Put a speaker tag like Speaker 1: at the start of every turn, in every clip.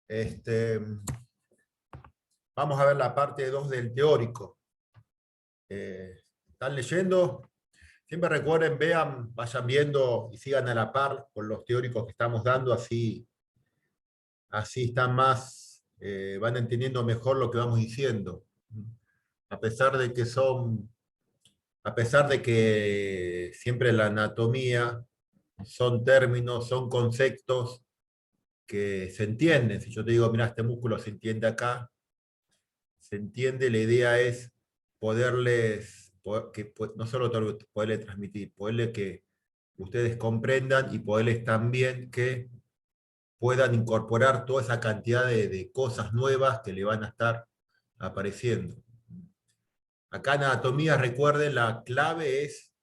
Speaker 1: Este, vamos a ver la parte 2 del teórico. ¿Están leyendo? Siempre recuerden, vean, vayan viendo y sigan a la par con los teóricos que estamos dando, así están más, van entendiendo mejor lo que vamos diciendo. A pesar de que siempre la anatomía son términos, son conceptos que se entienden. Si yo te digo, mira, este músculo se entiende acá, se entiende, la idea es no solo poderle transmitir, poderle que ustedes comprendan y poderles también que puedan incorporar toda esa cantidad de cosas nuevas que le van a estar apareciendo. Acá en anatomía, recuerden, la clave es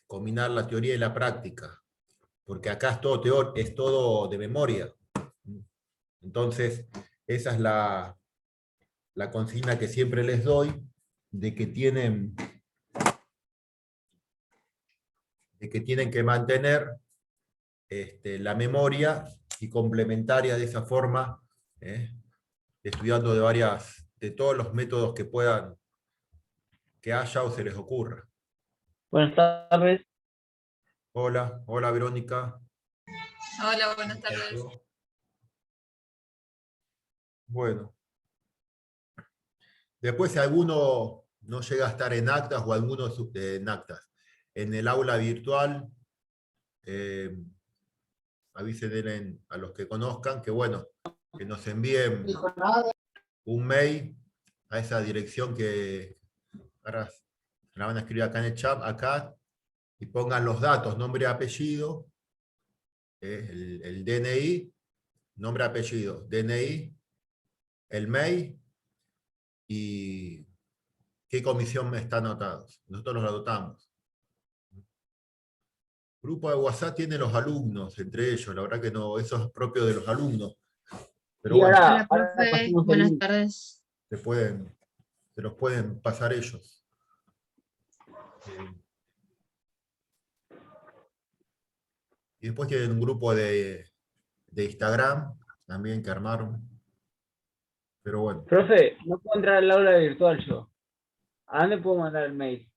Speaker 1: combinar la teoría y la práctica, porque acá es todo de memoria. Entonces, esa es la consigna que siempre les doy, de que tienen que mantener la memoria y complementaria de esa forma, estudiando de todos los métodos que haya o se les ocurra.
Speaker 2: Buenas tardes.
Speaker 1: Hola, hola Verónica.
Speaker 3: Hola, buenas tardes.
Speaker 1: Bueno. Después, si alguno no llega a estar en actas o alguno en actas, en el aula virtual, avisen a los que conozcan que, bueno, que nos envíen un mail a esa dirección que ahora la van a escribir acá en el chat, acá, y pongan los datos, nombre y apellido, el DNI, nombre y apellido, DNI, el mail y qué comisión están anotados. Nosotros los anotamos. Grupo de WhatsApp tiene los alumnos, entre ellos, la verdad que no, eso es propio de los alumnos. Pero
Speaker 2: Y
Speaker 1: bueno,
Speaker 3: Hola, profe. Buenas tardes.
Speaker 1: se los pueden pasar ellos. Y después tienen un grupo de Instagram también que armaron. Pero bueno.
Speaker 2: Profe, no puedo entrar al aula virtual yo. ¿A dónde puedo mandar el mail?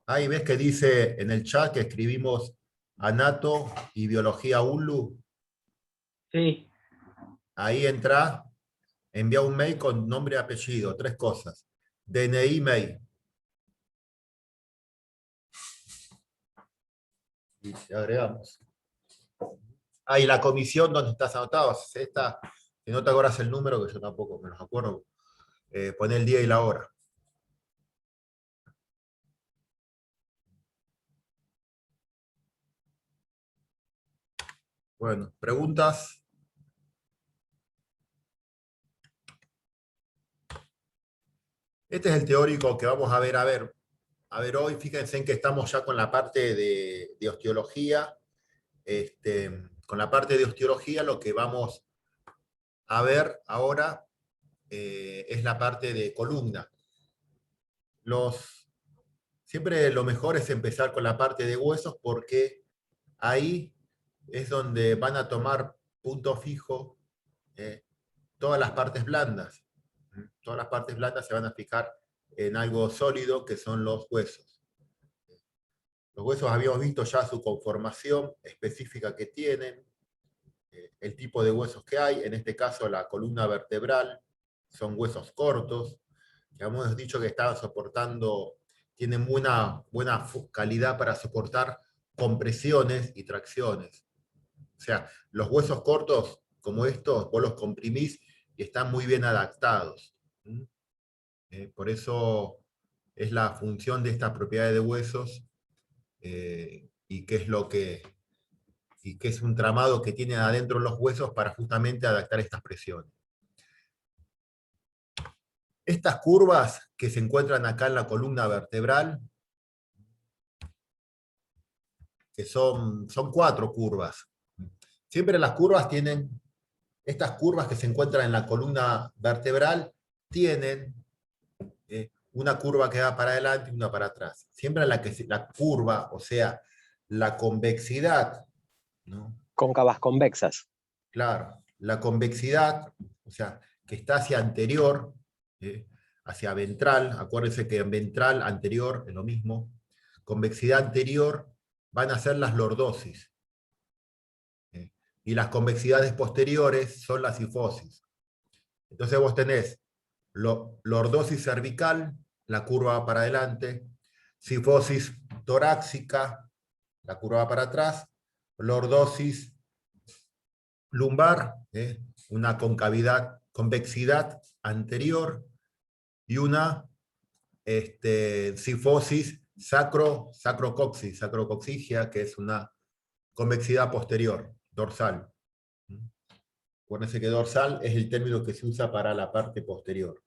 Speaker 1: Ahí ves que dice en el chat que escribimos Anato y Biología ULU.
Speaker 2: Sí.
Speaker 1: Ahí entra, envía un mail con nombre y apellido, 3 cosas. DNI, mail. Y te agregamos. Y la comisión donde estás anotado. Si no te acuerdas el número, que yo tampoco me los acuerdo, pon el día y la hora. Bueno, ¿preguntas? Este es el teórico que vamos a ver hoy. Fíjense en que estamos ya con la parte de osteología. Con la parte de osteología lo que vamos a ver ahora es la parte de columna. Siempre lo mejor es empezar con la parte de huesos porque ahí es donde van a tomar punto fijo todas las partes blandas. Todas las partes blandas se van a fijar en algo sólido que son los huesos. Los huesos habíamos visto ya su conformación específica que tienen, el tipo de huesos que hay, en este caso la columna vertebral, son huesos cortos, que hemos dicho que estaban tienen buena calidad para soportar compresiones y tracciones. O sea, los huesos cortos, como estos, vos los comprimís y están muy bien adaptados. Por eso es la función de estas propiedades de huesos y qué es un tramado que tienen adentro los huesos para justamente adaptar estas presiones. Estas curvas que se encuentran acá en la columna vertebral, que son 4 curvas. Siempre las curvas estas curvas que se encuentran en la columna vertebral, tienen una curva que va para adelante y una para atrás. Siempre la curva, o sea, la convexidad, ¿no?,
Speaker 4: Cóncavas convexas.
Speaker 1: Claro, la convexidad, o sea, que está hacia anterior, hacia ventral, acuérdense que en ventral, anterior, es lo mismo. Convexidad anterior van a ser las lordosis. Y las convexidades posteriores son las sifosis. Entonces vos tenés lordosis cervical, la curva va para adelante, sifosis torácica, la curva va para atrás, lordosis lumbar, una convexidad anterior, y una sifosis sacrocoxigia, que es una convexidad posterior, dorsal. Acuérdense que dorsal es el término que se usa para la parte posterior.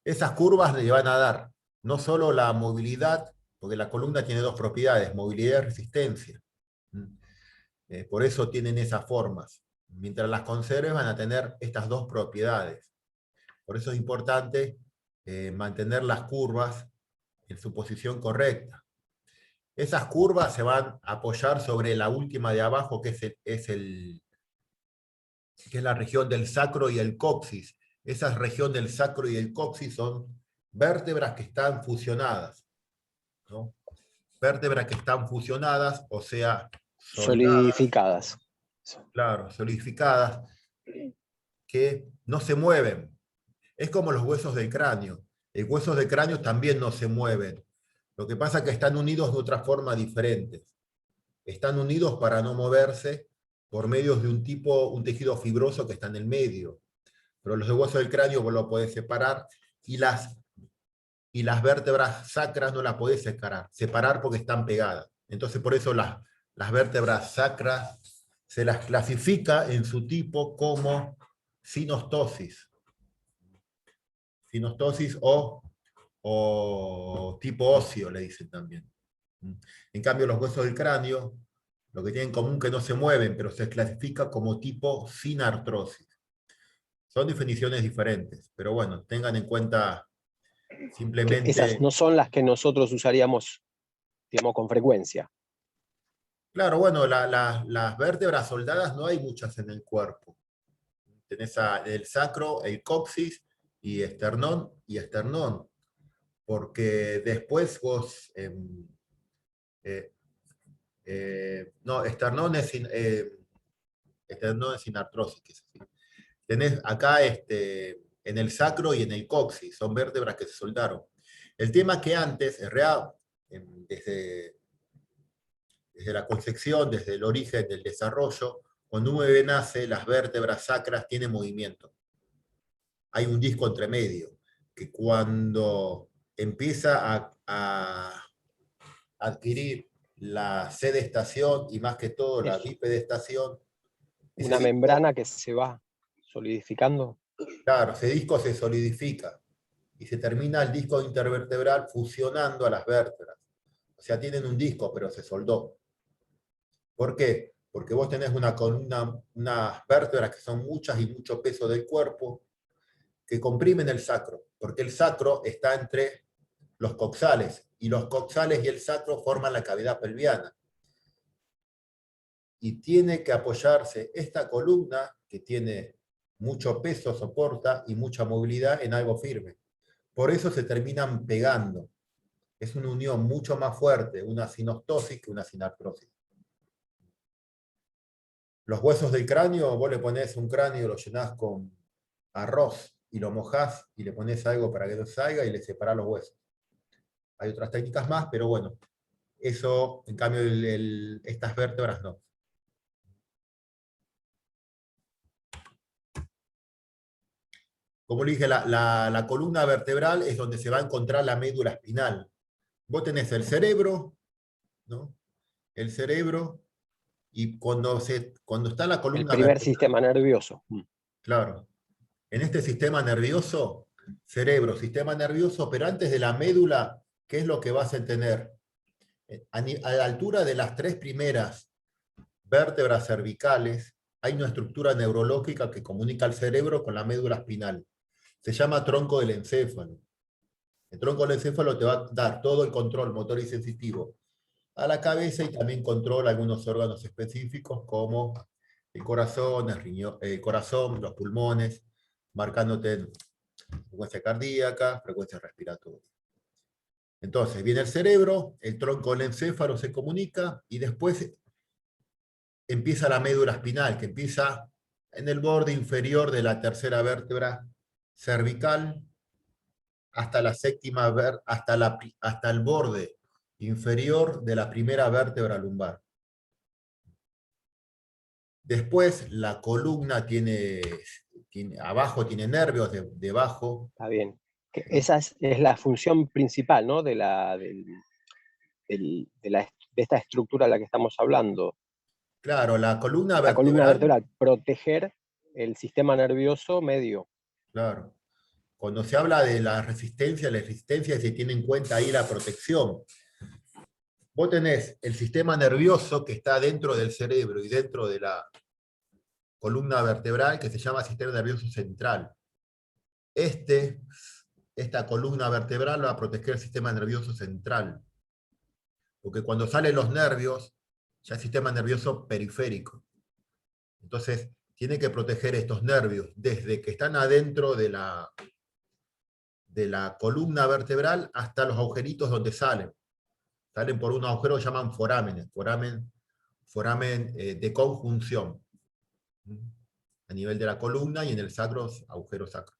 Speaker 1: Esas curvas le van a dar no solo la movilidad, porque la columna tiene dos propiedades, movilidad y resistencia. Por eso tienen esas formas. Mientras las conserves van a tener estas dos propiedades. Por eso es importante mantener las curvas en su posición correcta. Esas curvas se van a apoyar sobre la última de abajo, que es la región del sacro y el coxis. Esa región del sacro y el coxis son vértebras que están fusionadas, ¿no? Vértebras que están fusionadas, o sea,
Speaker 4: solidificadas.
Speaker 1: Claro, solidificadas, que no se mueven. Es como los huesos del cráneo. Los huesos del cráneo también no se mueven. Lo que pasa es que están unidos de otra forma diferente. Están unidos para no moverse por medio de un tejido fibroso que está en el medio. Pero los huesos del cráneo vos lo podés separar, y las vértebras sacras no las podés separar porque están pegadas. Entonces por eso las vértebras sacras se las clasifica en su tipo como sinostosis. Sinostosis o tipo óseo, le dicen también. En cambio, los huesos del cráneo, lo que tienen en común es que no se mueven, pero se clasifica como tipo sinartrosis. Son definiciones diferentes, pero bueno, tengan en cuenta simplemente...
Speaker 4: Esas no son las que nosotros usaríamos, digamos, con frecuencia.
Speaker 1: Claro, bueno, las vértebras soldadas no hay muchas en el cuerpo. Tenés el sacro, el coxis, y esternón, porque después vos... no, esternón es sin artrosis, que es así. Tenés acá en el sacro y en el coxis, son vértebras que se soldaron. El tema que antes, es real, desde la concepción, desde el origen del desarrollo, cuando un bebé nace, las vértebras sacras tienen movimiento. Hay un disco entre medio, que cuando empieza a adquirir la sedestación, y más que todo la bipedestación,
Speaker 4: una membrana que se va solidificando.
Speaker 1: Claro, ese disco se solidifica y se termina el disco intervertebral fusionando a las vértebras. O sea, tienen un disco, pero se soldó. ¿Por qué? Porque vos tenés unas vértebras que son muchas y mucho peso del cuerpo, que comprimen el sacro, porque el sacro está entre los coxales, y los coxales y el sacro forman la cavidad pelviana. Y tiene que apoyarse esta columna, que tiene mucho peso, soporta, y mucha movilidad, en algo firme. Por eso se terminan pegando. Es una unión mucho más fuerte, una sinostosis que una sinartrosis. Los huesos del cráneo, vos le ponés un cráneo, lo llenás con arroz, y lo mojás, y le pones algo para que no salga, y le separás los huesos. Hay otras técnicas más, pero bueno, eso, en cambio, estas vértebras no. Como le dije, la columna vertebral es donde se va a encontrar la médula espinal. Vos tenés el cerebro, ¿no? El cerebro, y cuando está la columna
Speaker 4: el primer
Speaker 1: vertebral,
Speaker 4: sistema nervioso.
Speaker 1: claro, en este sistema nervioso, cerebro, sistema nervioso, pero antes de la médula, ¿qué es lo que vas a tener? A la altura de las 3 primeras vértebras cervicales, hay una estructura neurológica que comunica al cerebro con la médula espinal. Se llama tronco del encéfalo. El tronco del encéfalo te va a dar todo el control motor y sensitivo a la cabeza y también controla algunos órganos específicos como el corazón, el corazón, los pulmones, marcándote frecuencia cardíaca, frecuencia respiratoria. Entonces viene el cerebro, el tronco del encéfalo se comunica y después empieza la médula espinal, que empieza en el borde inferior de la tercera vértebra cervical hasta la séptima, hasta el borde inferior de la primera vértebra lumbar. Después la columna abajo tiene nervios, debajo.
Speaker 4: Está bien. Esa es la función principal, ¿no? De esta estructura a la que estamos hablando.
Speaker 1: Claro, la columna
Speaker 4: La columna
Speaker 1: vertebral.
Speaker 4: vertebral, proteger el sistema nervioso medio.
Speaker 1: Claro. Cuando se habla de la resistencia se tiene en cuenta ahí la protección. Vos tenés el sistema nervioso que está dentro del cerebro y dentro de la columna vertebral, que se llama sistema nervioso central. Esta columna vertebral va a proteger el sistema nervioso central. Porque cuando salen los nervios, ya es sistema nervioso periférico. Entonces, tiene que proteger estos nervios desde que están adentro de la columna vertebral hasta los agujeritos donde salen. Salen por un agujero que llaman forámenes, foramen de conjunción. A nivel de la columna y en el sacro, agujero sacro.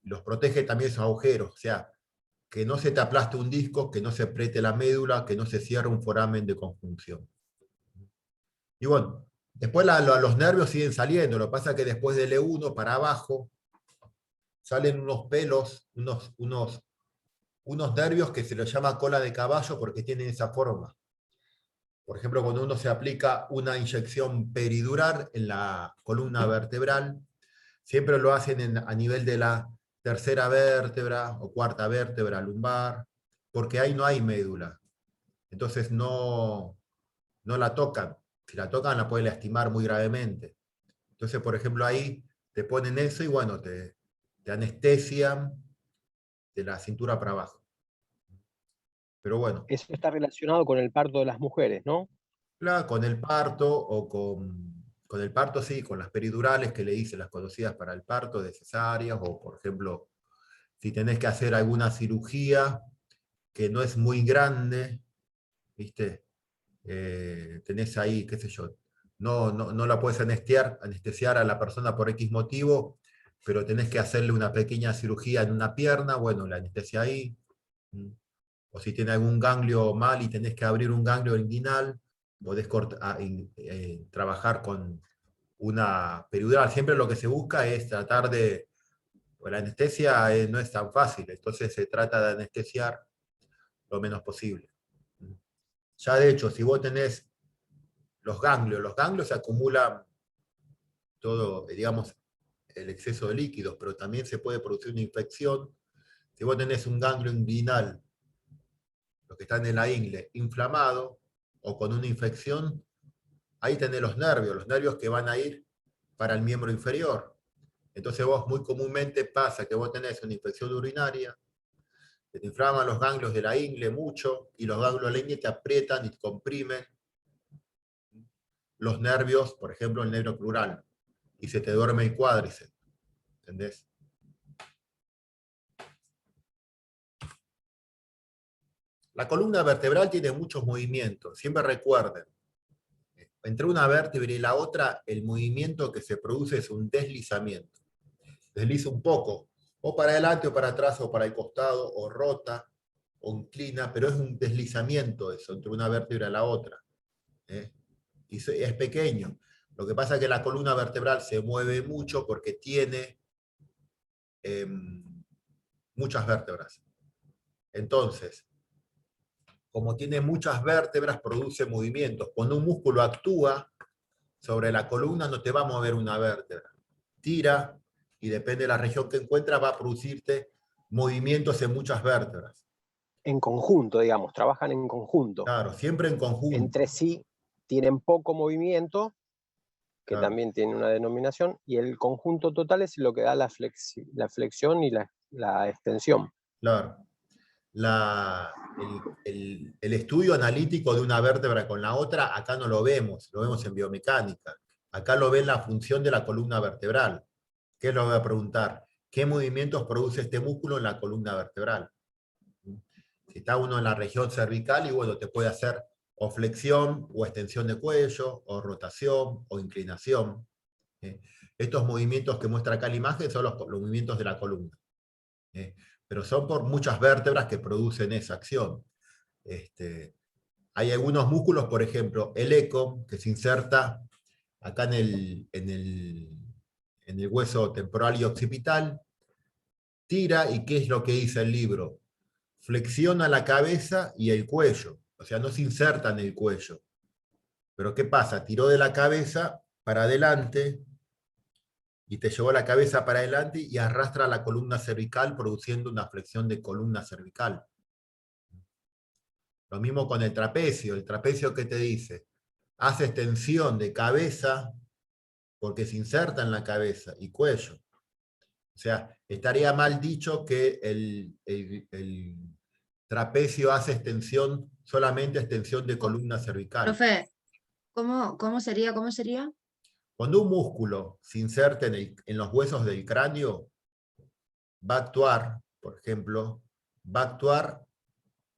Speaker 1: Los protege también esos agujeros, o sea, que no se te aplaste un disco, que no se apriete la médula, que no se cierre un foramen de conjunción. Y bueno, después los nervios siguen saliendo, lo que pasa es que después del E1 para abajo salen unos pelos, unos nervios que se los llama cola de caballo porque tienen esa forma. Por ejemplo, cuando uno se aplica una inyección peridural en la columna vertebral, siempre lo hacen a nivel de la tercera vértebra o cuarta vértebra lumbar, porque ahí no hay médula. Entonces no la tocan. Si la tocan la pueden lastimar muy gravemente. Entonces, por ejemplo, ahí te ponen eso y bueno, te anestesian de la cintura para abajo. Pero bueno.
Speaker 4: Eso está relacionado con el parto de las mujeres, ¿no?
Speaker 1: Claro, con el parto o con el parto, sí, con las peridurales que le dicen las conocidas para el parto de cesáreas, o por ejemplo, si tenés que hacer alguna cirugía que no es muy grande, ¿viste? Tenés ahí, qué sé yo, no la puedes anestesiar a la persona por X motivo, pero tenés que hacerle una pequeña cirugía en una pierna, bueno, la anestesia ahí. O si tiene algún ganglio mal y tenés que abrir un ganglio inguinal, podés trabajar con una peridural. Siempre lo que se busca es tratar de... Pues la anestesia no es tan fácil, entonces se trata de anestesiar lo menos posible. Ya de hecho, si vos tenés los ganglios se acumulan todo, digamos, el exceso de líquidos, pero también se puede producir una infección. Si vos tenés un ganglio inguinal, los que están en la ingle, inflamado, o con una infección, ahí tenés los nervios que van a ir para el miembro inferior. Entonces vos muy comúnmente pasa que vos tenés una infección urinaria, que te inflaman los ganglios de la ingle mucho, y los ganglios de la ingle te aprietan y te comprimen los nervios, por ejemplo el nervio crural, y se te duerme el cuádriceps. ¿Entendés? La columna vertebral tiene muchos movimientos, siempre recuerden, entre una vértebra y la otra, el movimiento que se produce es un deslizamiento. Desliza un poco, o para adelante, o para atrás, o para el costado, o rota, o inclina, pero es un deslizamiento eso, entre una vértebra y la otra. Y es pequeño. Lo que pasa es que la columna vertebral se mueve mucho porque tiene muchas vértebras. Entonces, como tiene muchas vértebras, produce movimientos. Cuando un músculo actúa sobre la columna, no te va a mover una vértebra. Tira, y depende de la región que encuentra, va a producirte movimientos en muchas vértebras.
Speaker 4: En conjunto, digamos, trabajan en conjunto.
Speaker 1: Claro, siempre en conjunto.
Speaker 4: Entre sí tienen poco movimiento, que
Speaker 1: claro,
Speaker 4: también tiene una denominación, y el conjunto total es lo que da la flexión y la extensión.
Speaker 1: Claro. el estudio analítico de una vértebra con la otra, acá no lo vemos en biomecánica. Acá lo ven la función de la columna vertebral. ¿Qué lo voy a preguntar? ¿Qué movimientos produce este músculo en la columna vertebral? Si está uno en la región cervical, y bueno, te puede hacer o flexión, o extensión de cuello, o rotación, o inclinación. Estos movimientos que muestra acá la imagen son los movimientos de la columna. Pero son por muchas vértebras que producen esa acción. Hay algunos músculos, por ejemplo, el eco, que se inserta acá en el hueso temporal y occipital, tira, y ¿qué es lo que dice el libro? Flexiona la cabeza y el cuello, o sea, no se inserta en el cuello. Pero ¿qué pasa? Tiró de la cabeza para adelante, y te llevó la cabeza para adelante y arrastra la columna cervical, produciendo una flexión de columna cervical. Lo mismo con el trapecio ¿qué te dice? Hace extensión de cabeza, porque se inserta en la cabeza, y cuello. O sea, estaría mal dicho que el trapecio hace extensión, solamente extensión de columna cervical.
Speaker 3: Profe, ¿cómo sería? ¿Cómo sería?
Speaker 1: Cuando un músculo se inserta en los huesos del cráneo, va a actuar, por ejemplo, va a actuar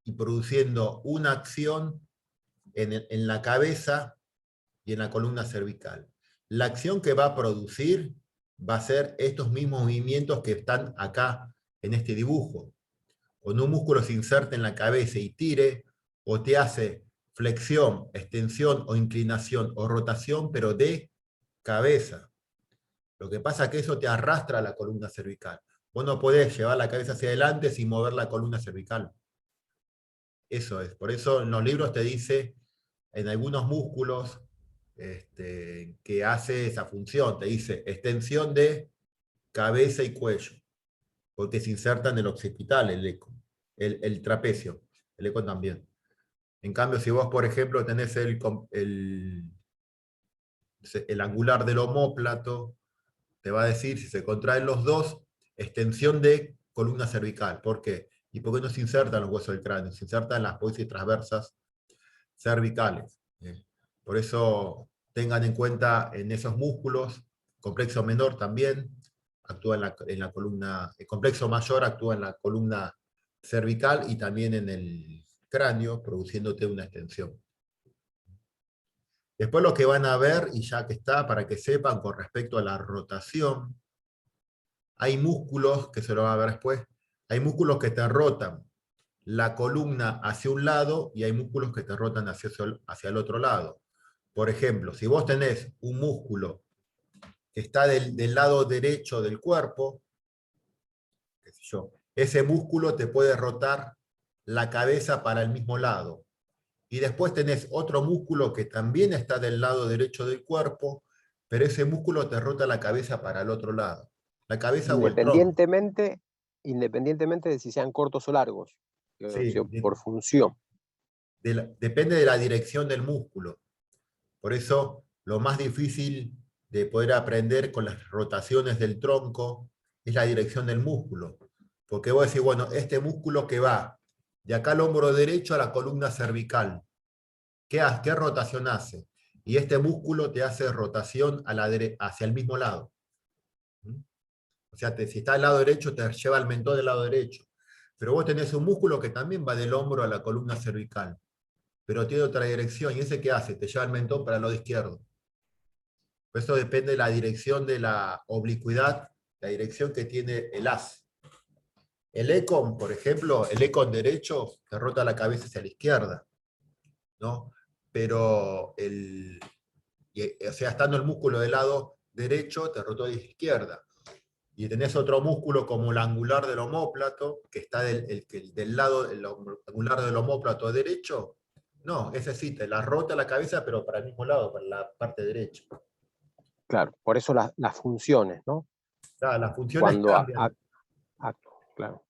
Speaker 1: y produciendo una acción en la cabeza y en la columna cervical. La acción que va a producir va a ser estos mismos movimientos que están acá en este dibujo. Cuando un músculo se inserta en la cabeza y tire, o te hace flexión, extensión o inclinación o rotación, pero de cabeza. Lo que pasa es que eso te arrastra a la columna cervical. Vos no podés llevar la cabeza hacia adelante sin mover la columna cervical. Eso es. Por eso en los libros te dice, en algunos músculos, que hace esa función. Te dice extensión de cabeza y cuello, porque se inserta en el occipital el eco, el trapecio, el eco también. En cambio, si vos, por ejemplo, tenés el angular del omóplato, te va a decir, si se contraen los dos, extensión de columna cervical. ¿Por qué? ¿Y por qué no se insertan los huesos del cráneo? Se insertan las apófisis transversas cervicales. Por eso tengan en cuenta en esos músculos, complejo menor también actúa en la columna, el complejo mayor actúa en la columna cervical y también en el cráneo, produciéndote una extensión. Después lo que van a ver, y ya que está, para que sepan con respecto a la rotación, hay músculos, que se lo van a ver después, hay músculos que te rotan la columna hacia un lado y hay músculos que te rotan hacia el otro lado. Por ejemplo, si vos tenés un músculo que está del lado derecho del cuerpo, qué sé yo, ese músculo te puede rotar la cabeza para el mismo lado. Y después tenés otro músculo que también está del lado derecho del cuerpo, pero ese músculo te rota la cabeza para el otro lado. La cabeza o el tronco.
Speaker 4: Independientemente de si sean cortos o largos,
Speaker 1: Sí,
Speaker 4: por función.
Speaker 1: depende de la dirección del músculo. Por eso, lo más difícil de poder aprender con las rotaciones del tronco es la dirección del músculo. Porque vos decís, bueno, este músculo que va de acá al hombro derecho a la columna cervical, ¿qué rotación hace? Y este músculo te hace rotación hacia el mismo lado. O sea, si está al lado derecho, te lleva al mentón del lado derecho. Pero vos tenés un músculo que también va del hombro a la columna cervical, pero tiene otra dirección, y ese ¿qué hace? Te lleva el mentón para el lado izquierdo. Por eso depende de la dirección de la oblicuidad, la dirección que tiene el haz. El econ, por ejemplo, el econ derecho te rota la cabeza hacia la izquierda, ¿no? Pero, o sea, estando el músculo del lado derecho, te rotó de la izquierda. Y tenés otro músculo como el angular del omóplato, que está del lado, el angular del omóplato derecho. No, ese sí, te la rota la cabeza, pero para el mismo lado, para la parte derecha.
Speaker 4: Claro, por eso las funciones, ¿no?
Speaker 1: Claro, las funciones cambian.
Speaker 4: Claro.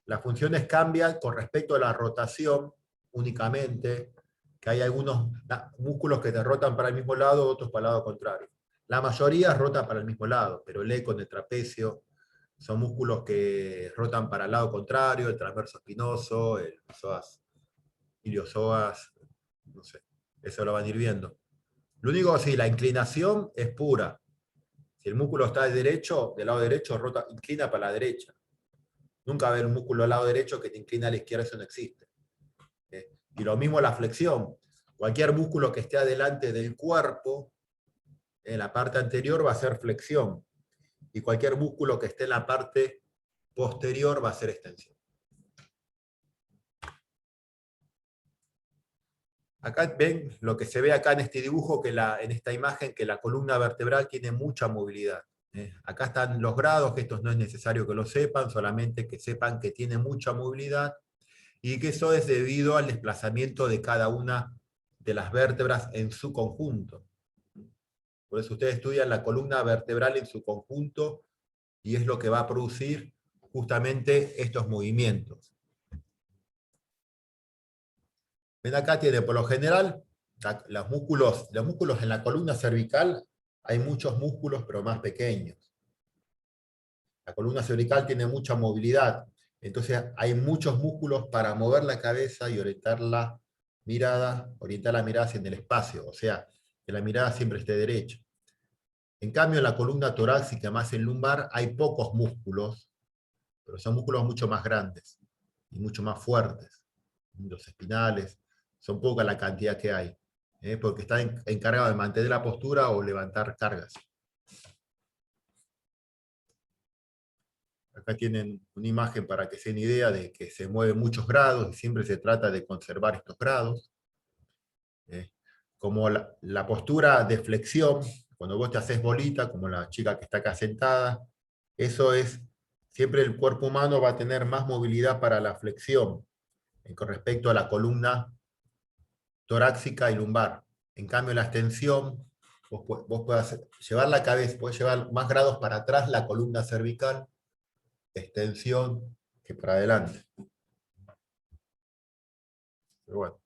Speaker 1: Las funciones cambian con respecto a la rotación únicamente, que hay algunos músculos que te rotan para el mismo lado, otros para el lado contrario. La mayoría rota para el mismo lado, pero el eco, el trapecio, son músculos que rotan para el lado contrario, el transverso espinoso, el psoas, iliosoas, no sé, eso lo van a ir viendo. Lo único, sí, la inclinación es pura. Si el músculo está derecho, del lado derecho, rota, inclina para la derecha. Nunca va a haber un músculo al lado derecho que te inclina a la izquierda, eso no existe. Y lo mismo la flexión. Cualquier músculo que esté adelante del cuerpo, en la parte anterior va a ser flexión. Y cualquier músculo que esté en la parte posterior va a ser extensión. Acá ven lo que se ve acá en este dibujo, en esta imagen, que la columna vertebral tiene mucha movilidad. Acá están los grados, que estos no es necesario que lo sepan, solamente que sepan que tiene mucha movilidad y que eso es debido al desplazamiento de cada una de las vértebras en su conjunto. Por eso ustedes estudian la columna vertebral en su conjunto y es lo que va a producir justamente estos movimientos. Ven acá, tiene por lo general los músculos en la columna cervical, hay muchos músculos pero más pequeños. La columna cervical tiene mucha movilidad, entonces hay muchos músculos para mover la cabeza y orientar la mirada hacia el espacio, o sea, que la mirada siempre esté derecha. En cambio, en la columna torácica, más en lumbar, hay pocos músculos, pero son músculos mucho más grandes y mucho más fuertes. Los espinales, son poca la cantidad que hay, porque están encargados de mantener la postura o levantar cargas. Acá tienen una imagen para que se den idea de que se mueven muchos grados, y siempre se trata de conservar estos grados. Como la postura de flexión, cuando vos te haces bolita, como la chica que está acá sentada, eso es, siempre el cuerpo humano va a tener más movilidad para la flexión, con respecto a la columna torácica y lumbar. En cambio, la extensión, vos podés llevar la cabeza, podés llevar más grados para atrás la columna cervical, extensión, que para adelante. Pero bueno.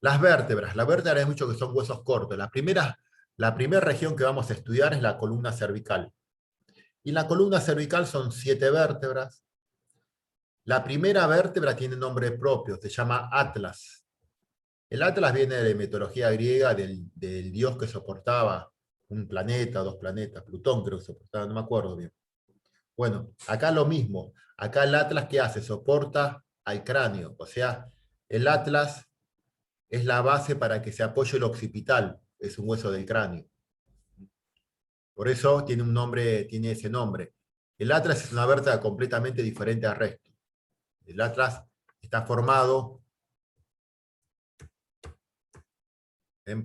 Speaker 1: Las vértebras hay mucho que son huesos cortos. La primera región que vamos a estudiar es la columna cervical. Y la columna cervical son 7 vértebras. La primera vértebra tiene nombre propio, se llama Atlas. El Atlas viene de la mitología griega del dios que soportaba un planeta, 2 planetas, Plutón creo que soportaba, no me acuerdo bien. Bueno, acá lo mismo. Acá el Atlas, ¿qué hace? Soporta al cráneo. O sea, el Atlas es la base para que se apoye el occipital, es un hueso del cráneo. Por eso tiene ese nombre. El Atlas es una vértebra completamente diferente al resto. El Atlas está formado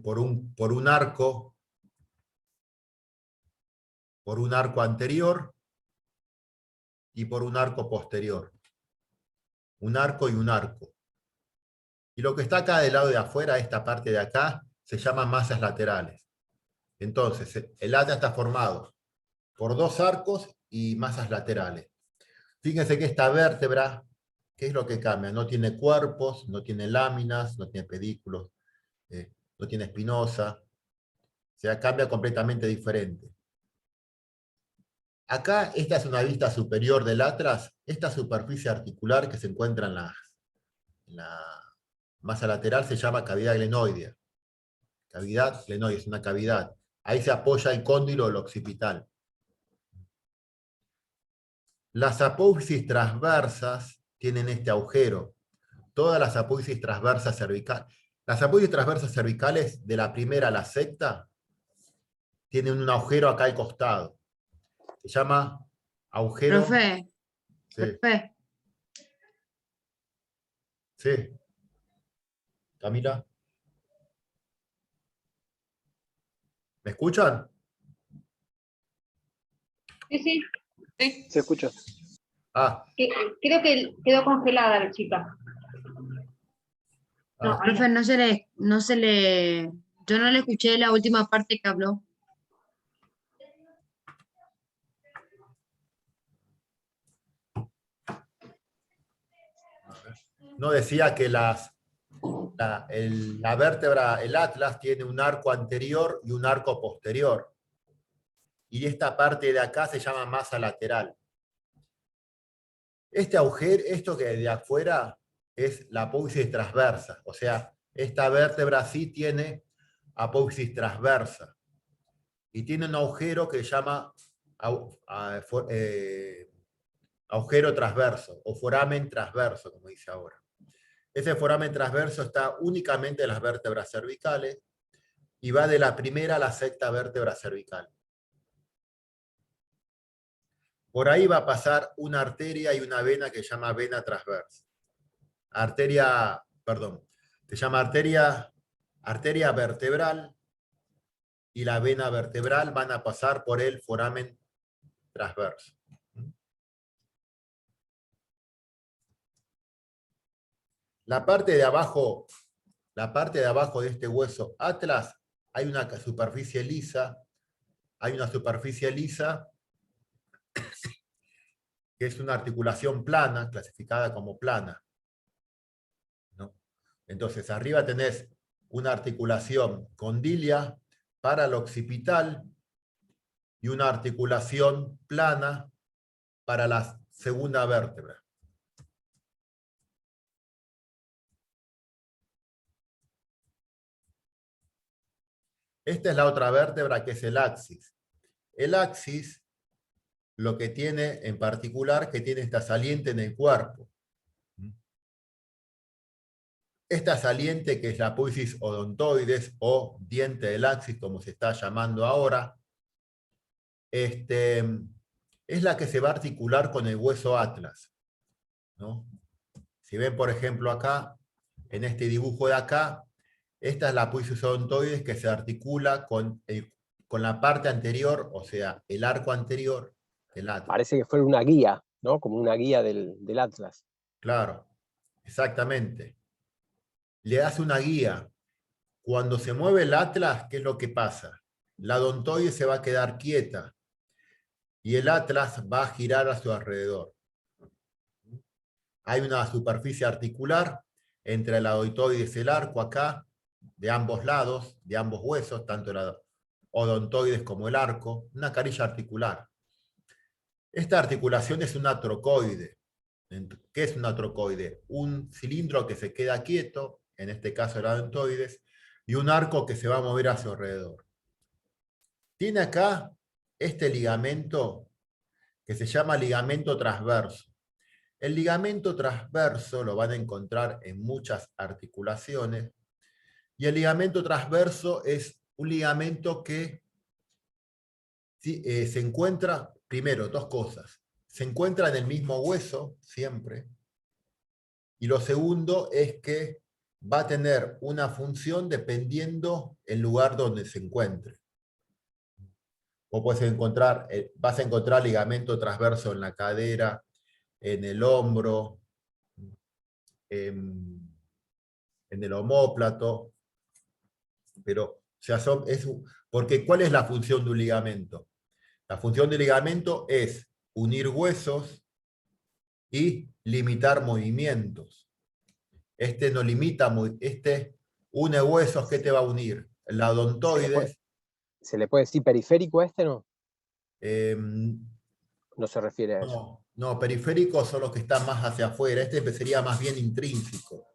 Speaker 1: por un arco anterior y por un arco posterior. Un arco y un arco. Y lo que está acá del lado de afuera, esta parte de acá, se llaman masas laterales. Entonces, el Atlas está formado por 2 arcos y masas laterales. Fíjense que esta vértebra, ¿qué es lo que cambia? No tiene cuerpos, no tiene láminas, no tiene pedículos, no tiene espinosa. O sea, cambia completamente diferente. Acá, esta es una vista superior del Atlas. Esta superficie articular que se encuentra en la masa lateral se llama cavidad glenoidea. Cavidad glenoidea, es una cavidad. Ahí se apoya el cóndilo o el occipital. Las apófisis transversas tienen este agujero. Todas las apófisis transversas cervicales. Las apófisis transversas cervicales, de la primera a la sexta, tienen un agujero acá al costado. Se llama agujero...
Speaker 3: Profe,
Speaker 1: Sí,
Speaker 3: profe,
Speaker 1: sí. Camila. ¿Me escuchan?
Speaker 5: Sí, sí, sí.
Speaker 4: Se escucha.
Speaker 1: Ah,
Speaker 5: Creo que quedó congelada la chica. No,
Speaker 1: ah.
Speaker 5: ahí
Speaker 3: profe, yo no le escuché la última parte que habló.
Speaker 1: No, decía que la vértebra, el Atlas, tiene un arco anterior y un arco posterior. y esta parte de acá se llama masa lateral. Este agujero, esto que de afuera es la apófisis transversa, o sea, esta vértebra sí tiene apófisis transversa y tiene un agujero que se llama agujero transverso o foramen transverso, como dice ahora. Ese foramen transverso está únicamente en las vértebras cervicales y va de la primera a la sexta vértebra cervical. Por ahí va a pasar una arteria y una vena que se llama vena transversa. Se llama arteria vertebral y la vena vertebral van a pasar por el foramen transverso. La parte de abajo de este hueso atlas hay una superficie lisa, que es una articulación plana, clasificada como plana, ¿no? Entonces, arriba tenés una articulación condilia para el occipital y una articulación plana para la segunda vértebra. Esta es la otra vértebra, que es el axis. El axis, lo que tiene en particular, que tiene esta saliente en el cuerpo. Esta saliente, que es la apófisis odontoides o diente del axis, como se está llamando ahora, es la que se va a articular con el hueso atlas, ¿no? Si ven, por ejemplo, acá, en este dibujo de acá, esta es la apófisis odontoides que se articula con la parte anterior, o sea, el arco anterior del atlas.
Speaker 4: Parece que fuera una guía, ¿no? Como una guía del atlas.
Speaker 1: Claro, exactamente. Le hace una guía. Cuando se mueve el atlas, ¿qué es lo que pasa? La odontoide se va a quedar quieta y el atlas va a girar a su alrededor. Hay una superficie articular entre la odontoides y el arco acá, de ambos lados, de ambos huesos, tanto la odontoides como el arco, una carilla articular. Esta articulación es una trocoide. ¿Qué es una trocoide? Un cilindro que se queda quieto, en este caso el odontoides, y un arco que se va a mover a su alrededor. Tiene acá este ligamento que se llama ligamento transverso. El ligamento transverso lo van a encontrar en muchas articulaciones, y el ligamento transverso es un ligamento que se encuentra, primero, dos cosas. Se encuentra en el mismo hueso, siempre, y lo segundo es que va a tener una función dependiendo el lugar donde se encuentre. O vas a encontrar ligamento transverso en la cadera, en el hombro, en el omóplato, pero o sea, porque ¿cuál es la función de un ligamento? La función del ligamento es unir huesos y limitar movimientos. Este no limita, une huesos. ¿Qué te va a unir? La odontoides.
Speaker 4: ¿Se le puede decir periférico a este, no? No se refiere a eso.
Speaker 1: No, periféricos son los que están más hacia afuera. Este sería más bien intrínseco.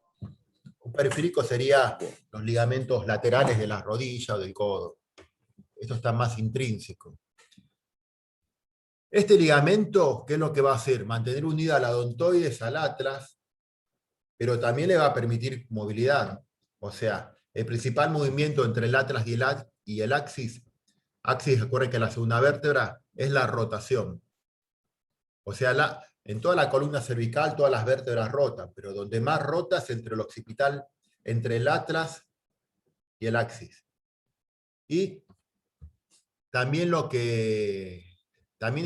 Speaker 1: Un periférico sería los ligamentos laterales de la rodilla o del codo. Esto está más intrínseco. Este ligamento, ¿qué es lo que va a hacer? Mantener unida la odontoides al atlas, pero también le va a permitir movilidad. O sea, el principal movimiento entre el atlas y el axis, recuerden que la segunda vértebra es la rotación. O sea, en toda la columna cervical todas las vértebras rotan, pero donde más rota es entre el occipital, entre el atlas y el axis. Y también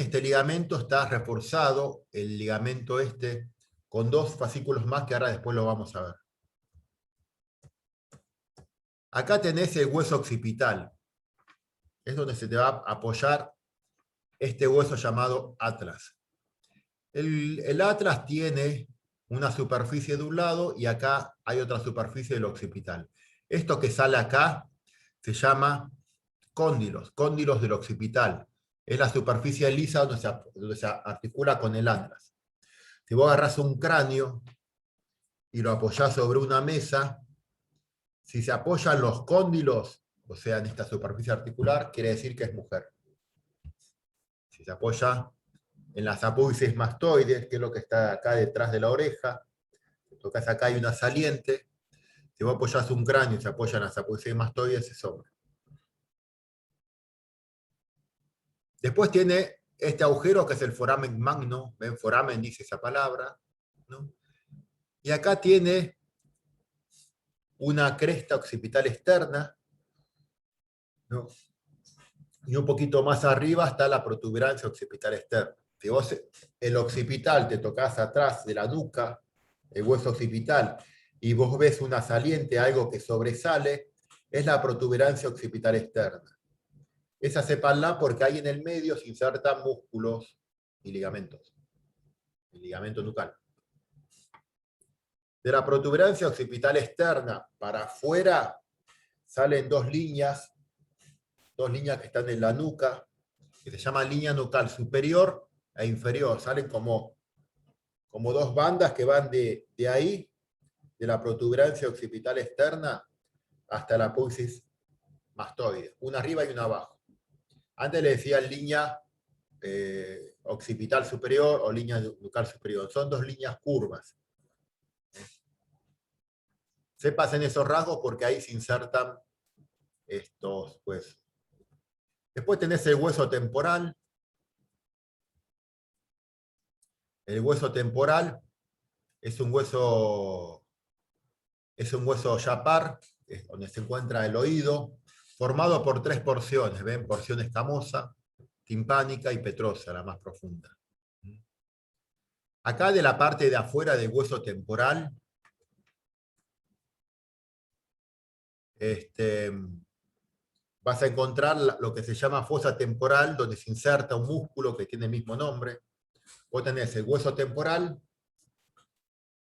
Speaker 1: este ligamento está reforzado, el ligamento con dos fascículos más que ahora después lo vamos a ver. Acá tenés el hueso occipital. Es donde se te va a apoyar este hueso llamado atlas. El atlas tiene una superficie de un lado y acá hay otra superficie del occipital. Esto que sale acá se llama cóndilos del occipital. es la superficie lisa donde se articula con el atlas. Si vos agarrás un cráneo y lo apoyás sobre una mesa, si se apoyan los cóndilos, o sea, en esta superficie articular, quiere decir que es mujer. Si se apoya en las apófisis mastoides, que es lo que está acá detrás de la oreja, tocas acá hay una saliente, si vos apoyás un cráneo y se apoyan las apófisis mastoides, es hombre. Después tiene este agujero que es el foramen magno, ven, foramen dice esa palabra, ¿no? Y acá tiene una cresta occipital externa, ¿no? Y un poquito más arriba está la protuberancia occipital externa. Si vos el occipital te tocas atrás de la nuca, el hueso occipital, y vos ves una saliente, algo que sobresale, es la protuberancia occipital externa. Esa sépanla porque ahí en el medio se insertan músculos y ligamentos. El ligamento nucal. De la protuberancia occipital externa para afuera salen dos líneas que están en la nuca, que se llaman línea nucal superior e inferior. Salen como dos bandas que van de ahí, de la protuberancia occipital externa, hasta la apófisis mastoide. Una arriba y una abajo. Antes le decían línea occipital superior o línea nucal superior. Son dos líneas curvas. Sepas en esos rasgos porque ahí se insertan estos huesos. Después tenés el hueso temporal. El hueso temporal es un hueso yapar, donde se encuentra el oído, formado por tres porciones, ¿ven? Porción escamosa, timpánica y petrosa, la más profunda. Acá de la parte de afuera del hueso temporal, vas a encontrar lo que se llama fosa temporal, donde se inserta un músculo que tiene el mismo nombre. Vos tenés el hueso temporal,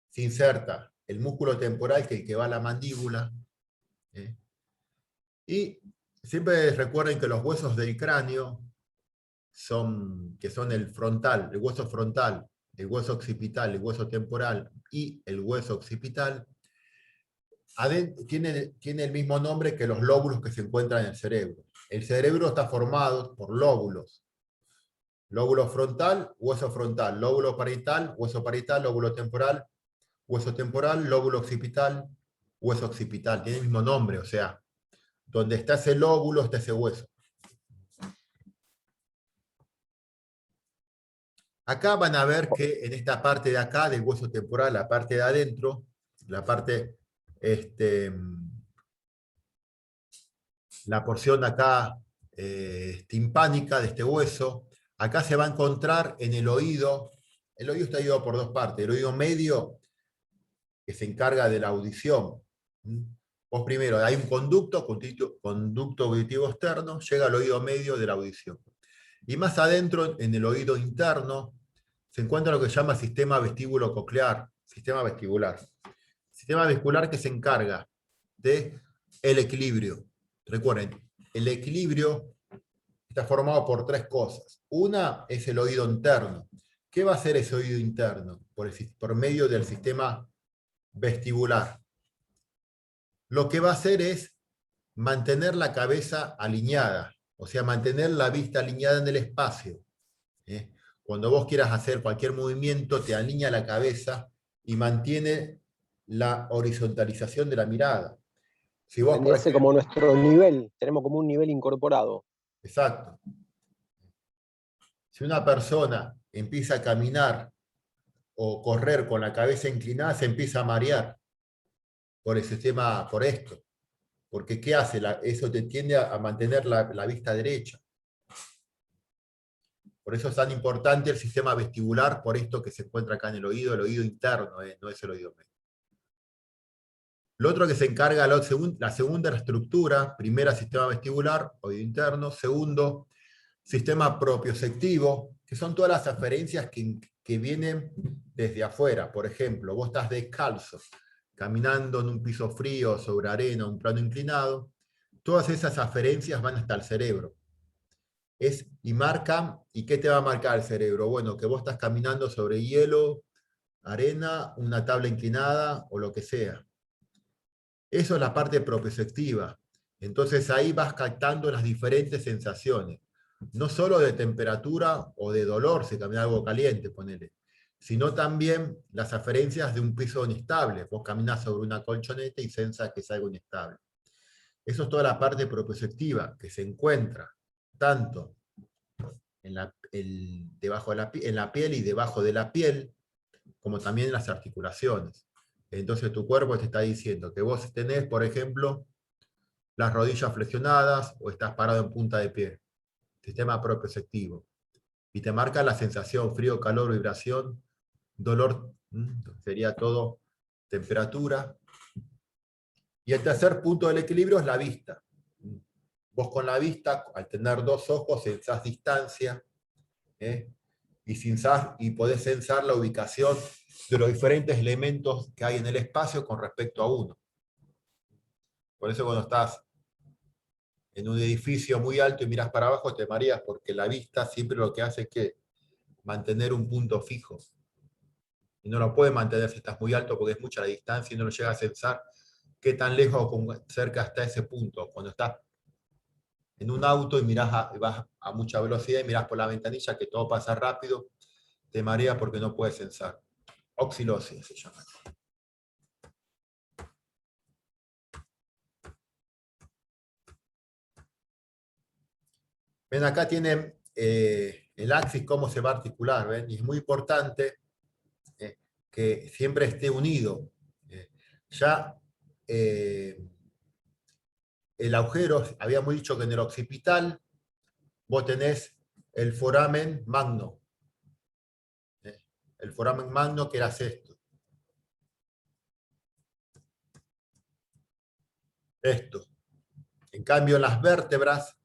Speaker 1: se inserta el músculo temporal, que es el que va a la mandíbula. Y siempre recuerden que los huesos del cráneo son el frontal, el hueso frontal, el hueso occipital, el hueso temporal y el hueso occipital, tiene el mismo nombre que los lóbulos que se encuentran en el cerebro. El cerebro está formado por lóbulos. Lóbulo frontal, lóbulo parietal, hueso parietal, lóbulo temporal, hueso temporal, lóbulo occipital, hueso occipital. Tiene el mismo nombre, o sea, donde está ese lóbulo está ese hueso. Acá van a ver que en esta parte de acá del hueso temporal, la parte de adentro, la parte, la porción acá timpánica de este hueso, acá se va a encontrar en el oído está dividido por dos partes, el oído medio, que se encarga de la audición. Vos primero, hay un conducto auditivo externo, llega al oído medio de la audición. Y más adentro, en el oído interno, se encuentra lo que se llama sistema vestíbulo-coclear, sistema vestibular. Sistema vestibular que se encarga del equilibrio. Recuerden, el equilibrio está formado por tres cosas. Una es el oído interno. ¿Qué va a hacer ese oído interno? Por medio del sistema vestibular. Lo que va a hacer es mantener la cabeza alineada, o sea, mantener la vista alineada en el espacio. Cuando vos quieras hacer cualquier movimiento, te alinea la cabeza y mantiene la horizontalización de la mirada. Si vos, por ejemplo,
Speaker 4: como nuestro nivel, tenemos como un nivel incorporado.
Speaker 1: Exacto. Si una persona empieza a caminar o correr con la cabeza inclinada, se empieza a marear por el sistema, por esto. Porque ¿qué hace? Eso te tiende a mantener la vista derecha. Por eso es tan importante el sistema vestibular, por esto que se encuentra acá en el oído interno, no es el oído medio. Lo otro que se encarga, la segunda estructura, primera sistema vestibular, oído interno, segundo sistema propioceptivo, que son todas las aferencias que vienen desde afuera. Por ejemplo, vos estás descalzo, caminando en un piso frío, sobre arena, un plano inclinado, todas esas aferencias van hasta el cerebro. y marcan, ¿y qué te va a marcar el cerebro? Bueno, que vos estás caminando sobre hielo, arena, una tabla inclinada o lo que sea. Eso es la parte proprioceptiva. Entonces ahí vas captando las diferentes sensaciones. No solo de temperatura o de dolor, si camina algo caliente, ponele, sino también las aferencias de un piso inestable. Vos caminás sobre una colchoneta y sensas que es algo inestable. Eso es toda la parte proprioceptiva que se encuentra tanto debajo de en la piel y debajo de la piel, como también en las articulaciones. Entonces tu cuerpo te está diciendo que vos tenés, por ejemplo, las rodillas flexionadas o estás parado en punta de pie. Sistema proprioceptivo. Y te marca la sensación, frío, calor, vibración, dolor, sería todo temperatura. Y el tercer punto del equilibrio es la vista. Vos con la vista, al tener dos ojos, sensás distancia, y podés sensar la ubicación de los diferentes elementos que hay en el espacio con respecto a uno. Por eso cuando estás en un edificio muy alto y miras para abajo te mareas, porque la vista siempre lo que hace es que mantener un punto fijo. Y no lo puede mantener si estás muy alto porque es mucha la distancia y no lo llega a sensar qué tan lejos o cerca está ese punto. Cuando estás en un auto y vas a mucha velocidad y mirás por la ventanilla que todo pasa rápido, te marea porque no puedes sensar. Oxilosis se llama. Ven, acá tienen el axis, cómo se va a articular, ¿ven? Y es muy importante que siempre esté unido. Ya el agujero, habíamos dicho que en el occipital vos tenés el foramen magno. El foramen magno, que era esto. Esto. En cambio, en las vértebras,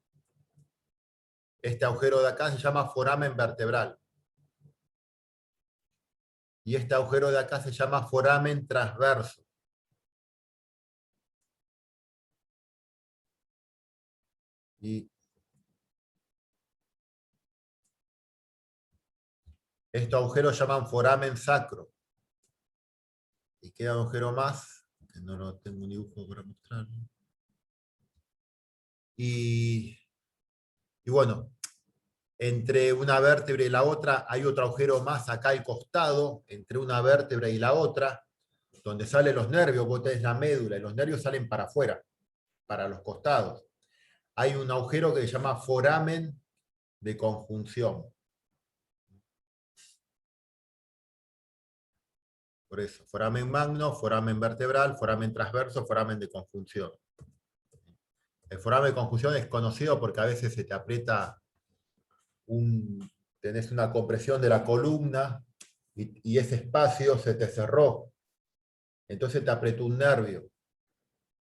Speaker 1: este agujero de acá se llama foramen vertebral. Y este agujero de acá se llama foramen transverso. Y estos agujeros se llaman foramen sacro. Y queda un agujero más, que no lo tengo un dibujo para mostrarlo. Y bueno, entre una vértebra y la otra hay otro agujero más acá al costado, entre una vértebra y la otra, donde salen los nervios, vos tenés la médula, y los nervios salen para afuera, para los costados. Hay un agujero que se llama foramen de conjunción. Por eso, foramen magno, foramen vertebral, foramen transverso, foramen de conjunción. El foramen de conjunción es conocido porque a veces se te aprieta tenés una compresión de la columna y ese espacio se te cerró. Entonces te apretó un nervio.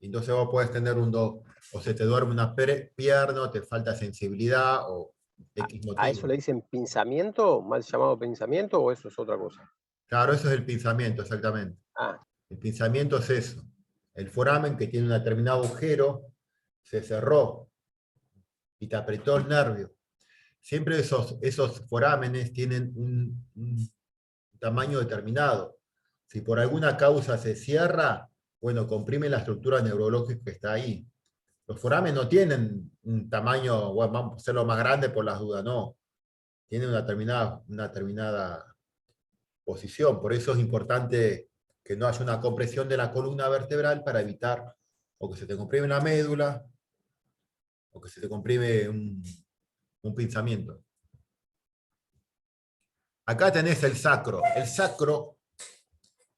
Speaker 1: Entonces vos podés tener o se te duerme una pierna, o te falta sensibilidad, o X motivo.
Speaker 4: ¿A eso le dicen pinzamiento, mal llamado pinzamiento, o eso es otra cosa?
Speaker 1: Claro, eso es el pinzamiento, exactamente. El pinzamiento es eso. El foramen, que tiene un determinado agujero, se cerró y te apretó el nervio. Siempre esos forámenes tienen un tamaño determinado. Si por alguna causa se cierra, bueno, comprime la estructura neurológica que está ahí. Los forámenes no tienen un tamaño, bueno, vamos a hacerlo más grande por las dudas, no. Tienen una determinada posición. Por eso es importante que no haya una compresión de la columna vertebral para evitar o que se te comprime la médula o que se te comprime un pinzamiento. Acá tenés el sacro. El sacro,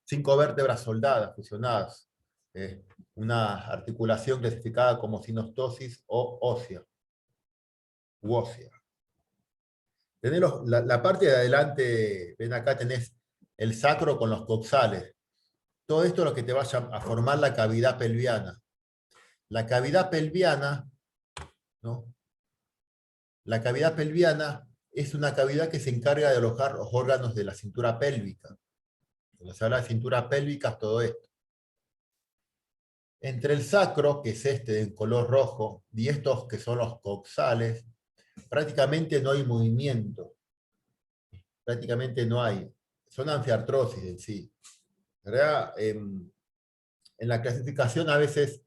Speaker 1: 5 vértebras soldadas, fusionadas. Una articulación clasificada como sinostosis o ósea. Tenés la parte de adelante, ven acá tenés el sacro con los coxales. Todo esto es lo que te va a formar la cavidad pelviana. La cavidad pelviana, ¿no? La cavidad pelviana es una cavidad que se encarga de alojar los órganos de la cintura pélvica. Cuando se habla de cintura pélvica es todo esto. Entre el sacro, que es este en color rojo, y estos que son los coxales, prácticamente no hay movimiento. Prácticamente no hay. Son anfiartrosis en sí. ¿Verdad? En la clasificación a veces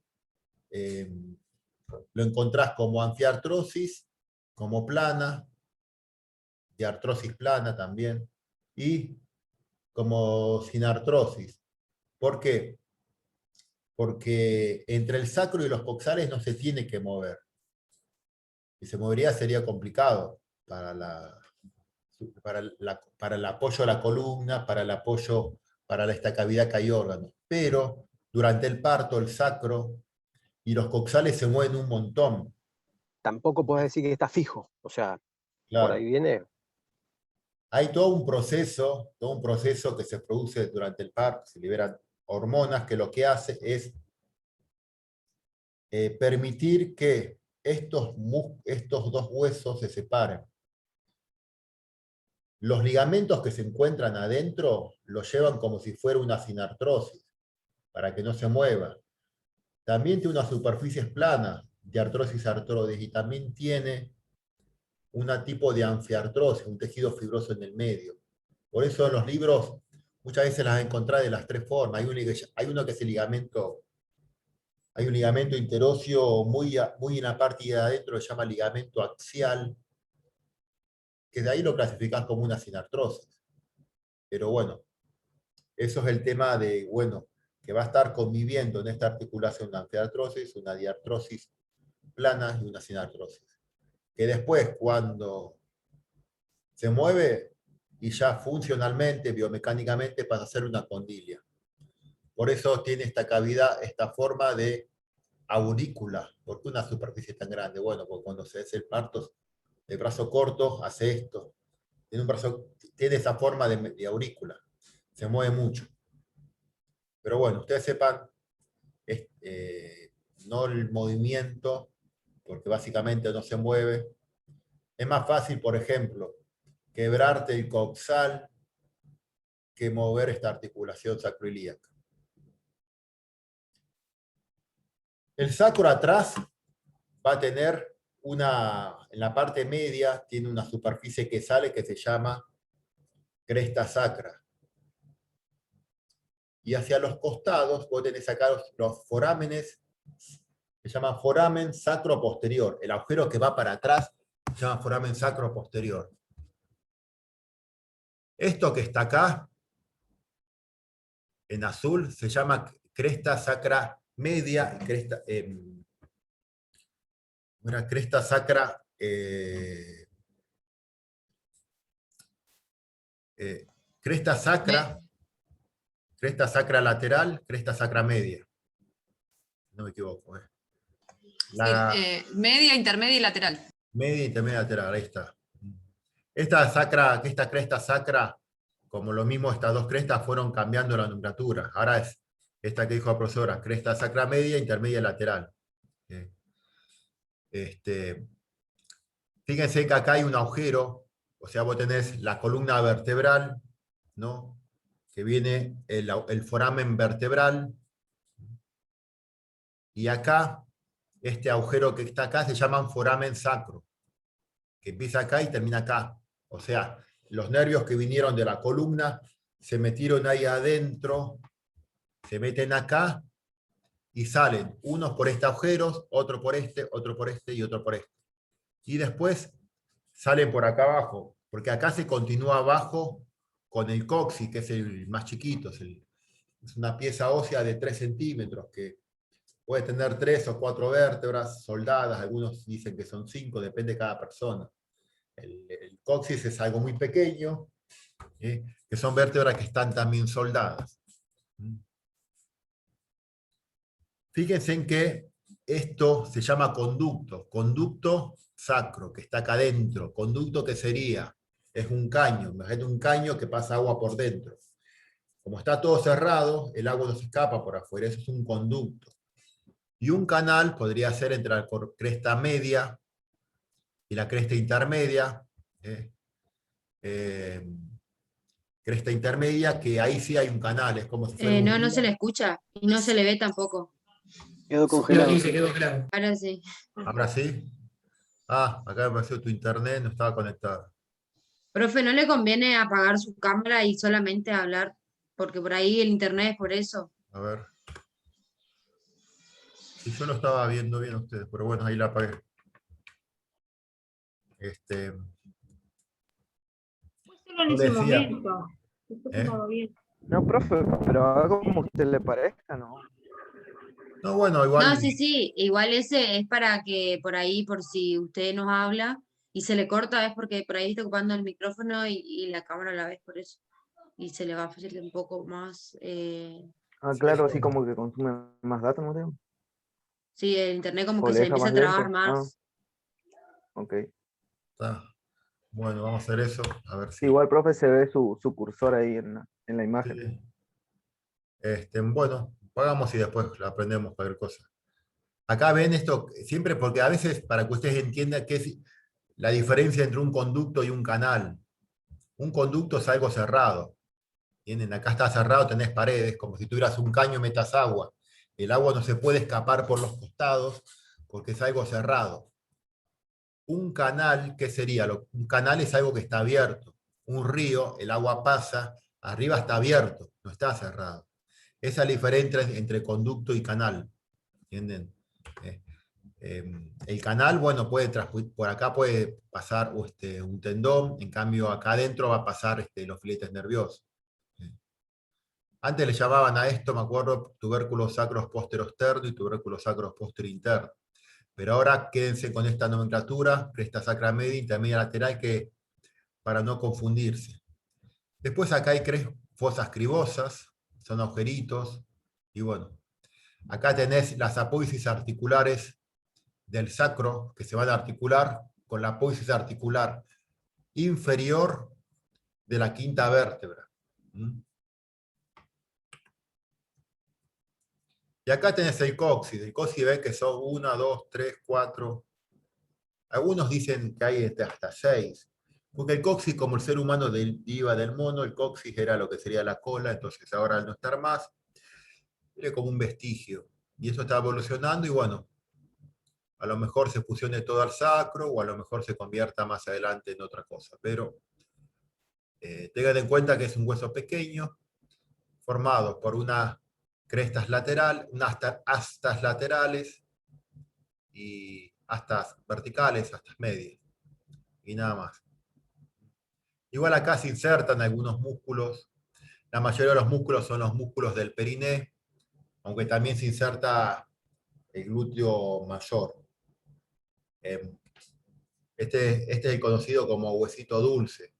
Speaker 1: lo encontrás como anfiartrosis, como plana, de artrosis plana también, y como sinartrosis. ¿Por qué? Porque entre el sacro y los coxales no se tiene que mover. Si se movería sería complicado para el apoyo a la columna, para el apoyo para la estacavidad que hay órganos. Pero durante el parto, el sacro y los coxales se mueven un montón.
Speaker 4: Tampoco puedes decir que está fijo. O sea,
Speaker 1: Claro.
Speaker 4: por ahí viene.
Speaker 1: Hay todo un proceso que se produce durante el parto, se liberan hormonas que lo que hace es permitir que estos dos huesos se separen. Los ligamentos que se encuentran adentro los llevan como si fuera una sinartrosis, para que no se mueva. También tiene unas superficies planas de artrosis-artrosis y también tiene un tipo de anfiartrosis, un tejido fibroso en el medio. Por eso en los libros muchas veces las encontrás de las tres formas. Hay uno que es el ligamento, hay un ligamento interóseo muy en la parte de adentro, se llama ligamento axial, que de ahí lo clasificás como una sinartrosis. Pero bueno, eso es el tema de, bueno, que va a estar conviviendo en esta articulación una anfiartrosis, una diartrosis plana y una sinartrosis. Que después, cuando se mueve y ya funcionalmente, biomecánicamente, pasa a ser una condilia. Por eso tiene esta cavidad, esta forma de aurícula. ¿Por qué una superficie tan grande? Bueno, porque cuando se hace el parto, el brazo corto hace esto. Tiene esa forma de aurícula. Se mueve mucho. Pero bueno, ustedes sepan, no el movimiento, porque básicamente no se mueve. Es más fácil, por ejemplo, quebrarte el coxal que mover esta articulación sacroiliaca. El sacro atrás va a tener en la parte media, tiene una superficie que sale que se llama cresta sacra. Y hacia los costados vos tenés acá los forámenes, se llama foramen sacro posterior. El agujero que va para atrás se llama foramen sacro posterior. Esto que está acá, en azul, se llama cresta sacra media, cresta sacra cresta sacra lateral, cresta sacra media. No me equivoco.
Speaker 6: Media, intermedia y lateral.
Speaker 1: Media, intermedia, lateral, ahí está. Esta cresta sacra, como lo mismo estas dos crestas, fueron cambiando la nomenclatura. Ahora es esta que dijo la profesora, cresta sacra media, intermedia, lateral. Fíjense que acá hay un agujero, o sea, vos tenés la columna vertebral, ¿no? Que viene el foramen vertebral, y acá, este agujero que está acá se llama un foramen sacro, que empieza acá y termina acá. O sea, los nervios que vinieron de la columna se metieron ahí adentro, se meten acá y salen, unos por este agujero, otro por este y otro por este. Y después salen por acá abajo, porque acá se continúa abajo con el coxis, que es el más chiquito, es una pieza ósea de 3 centímetros, que puede tener 3 o 4 vértebras soldadas, algunos dicen que son 5, depende de cada persona. El coxis es algo muy pequeño, que son vértebras que están también soldadas. Fíjense en que esto se llama conducto sacro, que está acá adentro. Conducto, ¿qué sería? Es un caño, imagínate un caño que pasa agua por dentro. Como está todo cerrado, el agua no se escapa por afuera, eso es un conducto. Y un canal podría ser entre la cresta media y la cresta intermedia. Cresta intermedia, que ahí sí hay un canal, es como si fuera
Speaker 3: No,
Speaker 1: un
Speaker 3: no
Speaker 1: río.
Speaker 3: se le escucha y no se le ve tampoco.
Speaker 4: Quedó congelado.
Speaker 7: Sí, se quedó claro.
Speaker 3: Ahora sí.
Speaker 1: Ahora sí. Ah, acá me apareció tu internet, no estaba conectado.
Speaker 3: Profe, ¿no le conviene apagar su cámara y solamente hablar? Porque por ahí el internet es por eso.
Speaker 1: A ver. Si yo lo estaba viendo bien a ustedes, pero bueno, ahí la apagué. Este,
Speaker 5: Fue solo en
Speaker 1: yo
Speaker 5: ese
Speaker 1: decía,
Speaker 5: momento. Después
Speaker 1: ¿eh?
Speaker 5: andaba bien.
Speaker 6: No, profe, pero haga como a usted le parezca, ¿no?
Speaker 1: No, bueno,
Speaker 3: No,
Speaker 1: igual,
Speaker 3: sí, sí, igual ese es para que por ahí, por si usted nos habla y se le corta, es porque por ahí está ocupando el micrófono y la cámara a la vez, por eso. Y se le va a facilitar un poco más,
Speaker 6: Ah,
Speaker 1: sí,
Speaker 6: claro, así
Speaker 1: bueno,
Speaker 6: como que consume más datos, ¿no? Digo?
Speaker 3: sí, el internet como
Speaker 6: O
Speaker 3: que
Speaker 6: le
Speaker 3: se
Speaker 6: deja
Speaker 3: empieza
Speaker 6: más
Speaker 3: a trabar
Speaker 6: lento. Ah,
Speaker 3: más.
Speaker 6: ok.
Speaker 1: está. Bueno, vamos a hacer eso, a ver
Speaker 6: Sí,
Speaker 1: si.
Speaker 6: igual, profe, se ve su cursor ahí en la
Speaker 1: Sí.
Speaker 6: imagen.
Speaker 1: Bueno, pagamos y después la aprendemos cualquier cosa. Acá ven esto, siempre porque a veces, para que ustedes entiendan qué es la diferencia entre un conducto y un canal. Un conducto es algo cerrado. ¿Entienden? Acá está cerrado, tenés paredes, como si tuvieras un caño y metas agua. El agua no se puede escapar por los costados porque es algo cerrado. Un canal, ¿qué sería? Un canal es algo que está abierto. Un río, el agua pasa, arriba está abierto, no está cerrado. Esa es la diferencia entre conducto y canal. ¿Entienden? Eh, el canal, bueno, por acá puede pasar un tendón, en cambio acá adentro va a pasar los filetes nerviosos. Antes le llamaban a esto, me acuerdo, tubérculos sacros póstero externo y tubérculos sacros póstero interno. Pero ahora quédense con esta nomenclatura, cresta sacra media, intermedia lateral, que, para no confundirse. Después acá hay fosas cribosas, son agujeritos, y bueno, acá tenés las apófisis articulares del sacro, que se van a articular con la apófisis articular inferior de la quinta vértebra. ¿Mm? Y acá tenés el coxis. El coxis ves que son 1, 2, 3, 4. Algunos dicen que hay hasta 6. Porque el coxis, como el ser humano deriva del mono, el coxis era lo que sería la cola, entonces ahora al no estar más, era como un vestigio. Y eso está evolucionando y bueno, a lo mejor se fusione todo al sacro o a lo mejor se convierta más adelante en otra cosa. Pero tengan en cuenta que es un hueso pequeño, formado por unas crestas laterales, unas astas laterales y astas verticales, astas medias, y nada más. Igual acá se insertan algunos músculos, la mayoría de los músculos son los músculos del periné, aunque también se inserta el glúteo mayor. Este es el conocido como huesito dulce.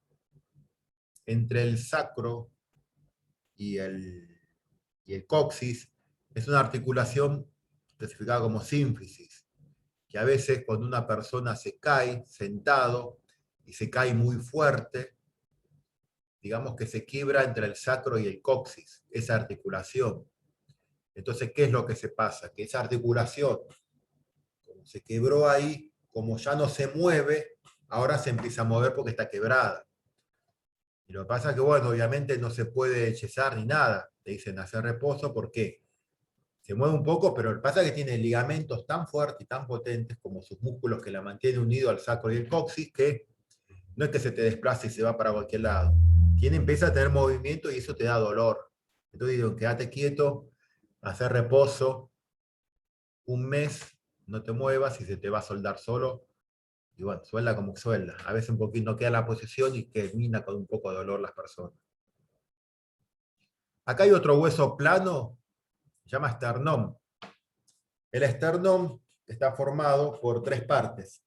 Speaker 1: Entre el sacro y el coxis es una articulación especificada como sínfisis, que a veces cuando una persona se cae sentado y se cae muy fuerte, digamos que se quiebra entre el sacro y el coxis, esa articulación. Entonces, ¿qué es lo que se pasa? Que esa articulación, como se quebró ahí, como ya no se mueve, ahora se empieza a mover porque está quebrada. Y lo que pasa es que, bueno, obviamente no se puede yesar ni nada. Te dicen hacer reposo, ¿por qué? Se mueve un poco, pero lo que pasa es que tiene ligamentos tan fuertes y tan potentes como sus músculos que la mantienen unido al sacro y el coxis, que no es que se te desplace y se va para cualquier lado. Empieza a tener movimiento y eso te da dolor. Entonces digo, quédate quieto, hacer reposo, un mes, no te muevas y se te va a soldar solo. Y bueno, suelda como suelda. A veces un poquito no queda la posición y termina con un poco de dolor las personas. Acá hay otro hueso plano, se llama esternón. El esternón está formado por tres partes.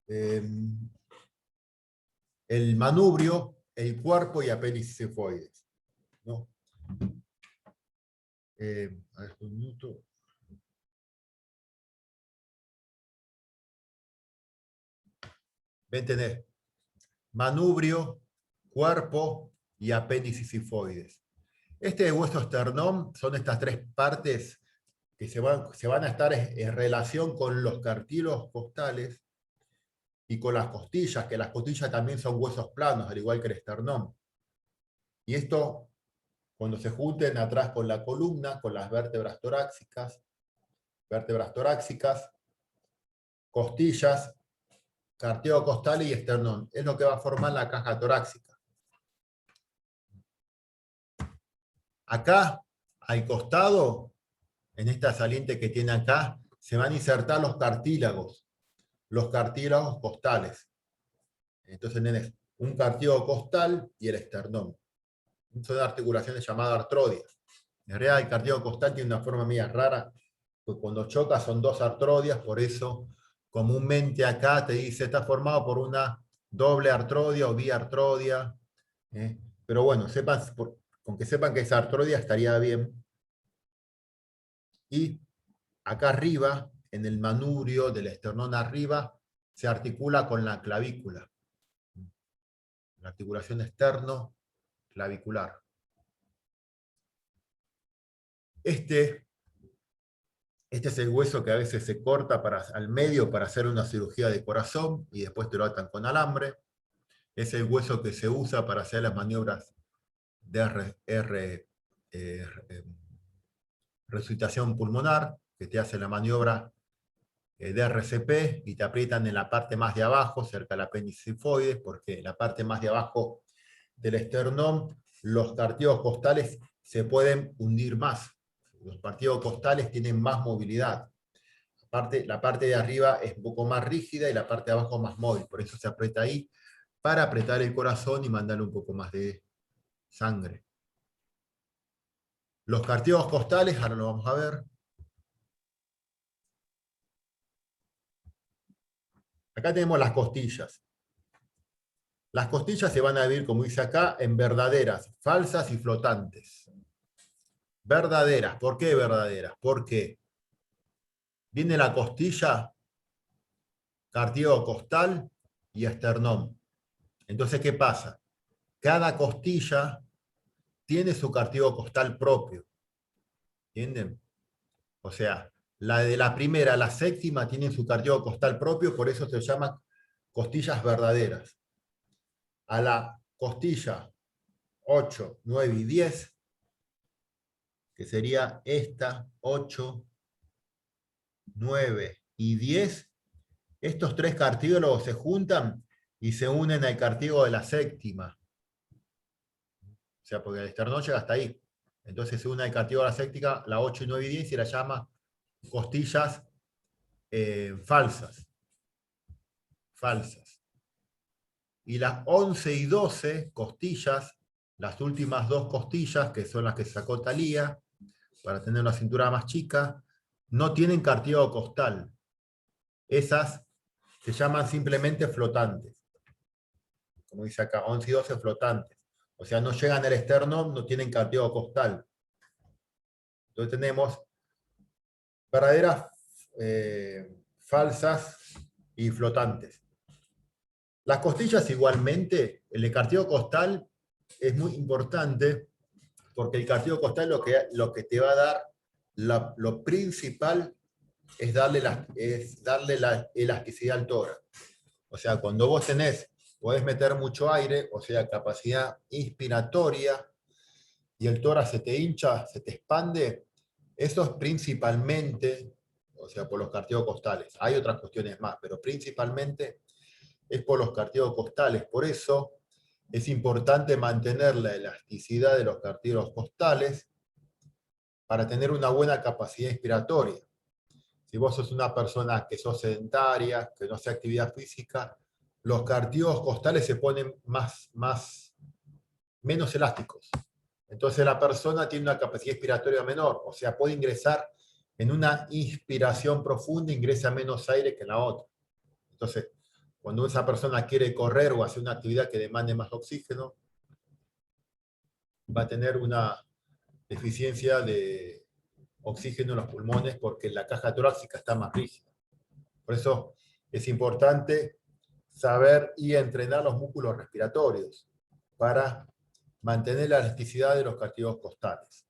Speaker 1: Eh, el manubrio, el cuerpo y apéndice cefoides, ¿no? A ver, un minuto. Ven, tenés manubrio, cuerpo y apéndice cifoides. Este hueso esternón son estas tres partes que se van a estar en relación con los cartílagos costales y con las costillas, que las costillas también son huesos planos, al igual que el esternón. Y esto, cuando se junten atrás con la columna, con las vértebras torácicas, costillas, cartílago costal y esternón. Es lo que va a formar la caja torácica. Acá, al costado, en esta saliente que tiene acá, se van a insertar los cartílagos costales. Entonces tenés un cartílago costal y el esternón. Son articulaciones llamadas artrodias. En realidad el cartílago costal tiene una forma media rara, porque cuando choca son dos artrodias, por eso comúnmente acá te dice está formado por una doble artrodia o biartrodia. Pero bueno, con que sepan que es artrodia estaría bien. Y acá arriba, en el manubrio del esternón arriba, se articula con la clavícula. La articulación externo-clavicular. Este es el hueso que a veces se corta al medio para hacer una cirugía de corazón y después te lo atan con alambre. Es el hueso que se usa para hacer las maniobras de resucitación pulmonar, que te hace la maniobra de RCP y te aprietan en la parte más de abajo, cerca del apéndice sifoides, porque en la parte más de abajo del esternón los cartílagos costales se pueden hundir más. Los cartílagos costales tienen más movilidad. La parte de arriba es un poco más rígida y la parte de abajo más móvil. Por eso se aprieta ahí, para apretar el corazón y mandarle un poco más de sangre. Los cartílagos costales, ahora lo vamos a ver. Acá tenemos las costillas. Las costillas se van a dividir, como dice acá, en verdaderas, falsas y flotantes. Verdaderas. ¿Por qué verdaderas? Porque viene la costilla, cartílago costal y esternón. Entonces, ¿qué pasa? Cada costilla tiene su cartílago costal propio. ¿Entienden? O sea, la de la primera a la séptima tienen su cartílago costal propio, por eso se llaman costillas verdaderas. A la costilla 8, 9 y 10, que sería esta, 8, 9 y 10, estos tres cartílagos se juntan y se unen al cartílago de la séptima. O sea, porque el esternón llega hasta ahí. Entonces se une al cartílago de la séptima, la 8, 9 y 10, y la llama costillas falsas. Y las 11 y 12 costillas, las últimas dos costillas, que son las que sacó Thalía, para tener una cintura más chica, no tienen cartílago costal. Esas se llaman simplemente flotantes. Como dice acá, 11 y 12 flotantes. O sea, no llegan al esternón, no tienen cartílago costal. Entonces tenemos verdaderas, falsas y flotantes. Las costillas igualmente, el cartílago costal es muy importante porque el cartílago costal lo que te va a dar, lo principal es darle la elasticidad al tórax. O sea, cuando vos podés meter mucho aire, o sea, capacidad inspiratoria, y el tórax se te hincha, se te expande, eso es principalmente, o sea, por los cartílagos costales. Hay otras cuestiones más, pero principalmente es por los cartílagos costales. Por eso es importante mantener la elasticidad de los cartílagos costales para tener una buena capacidad inspiratoria. Si vos sos una persona que sos sedentaria, que no hace actividad física, los cartílagos costales se ponen menos elásticos. Entonces la persona tiene una capacidad inspiratoria menor, o sea, puede ingresar en una inspiración profunda, ingresa menos aire que en la otra. Entonces, cuando esa persona quiere correr o hacer una actividad que demande más oxígeno, va a tener una deficiencia de oxígeno en los pulmones porque la caja torácica está más rígida. Por eso es importante saber y entrenar los músculos respiratorios para mantener la elasticidad de los cartílagos costales.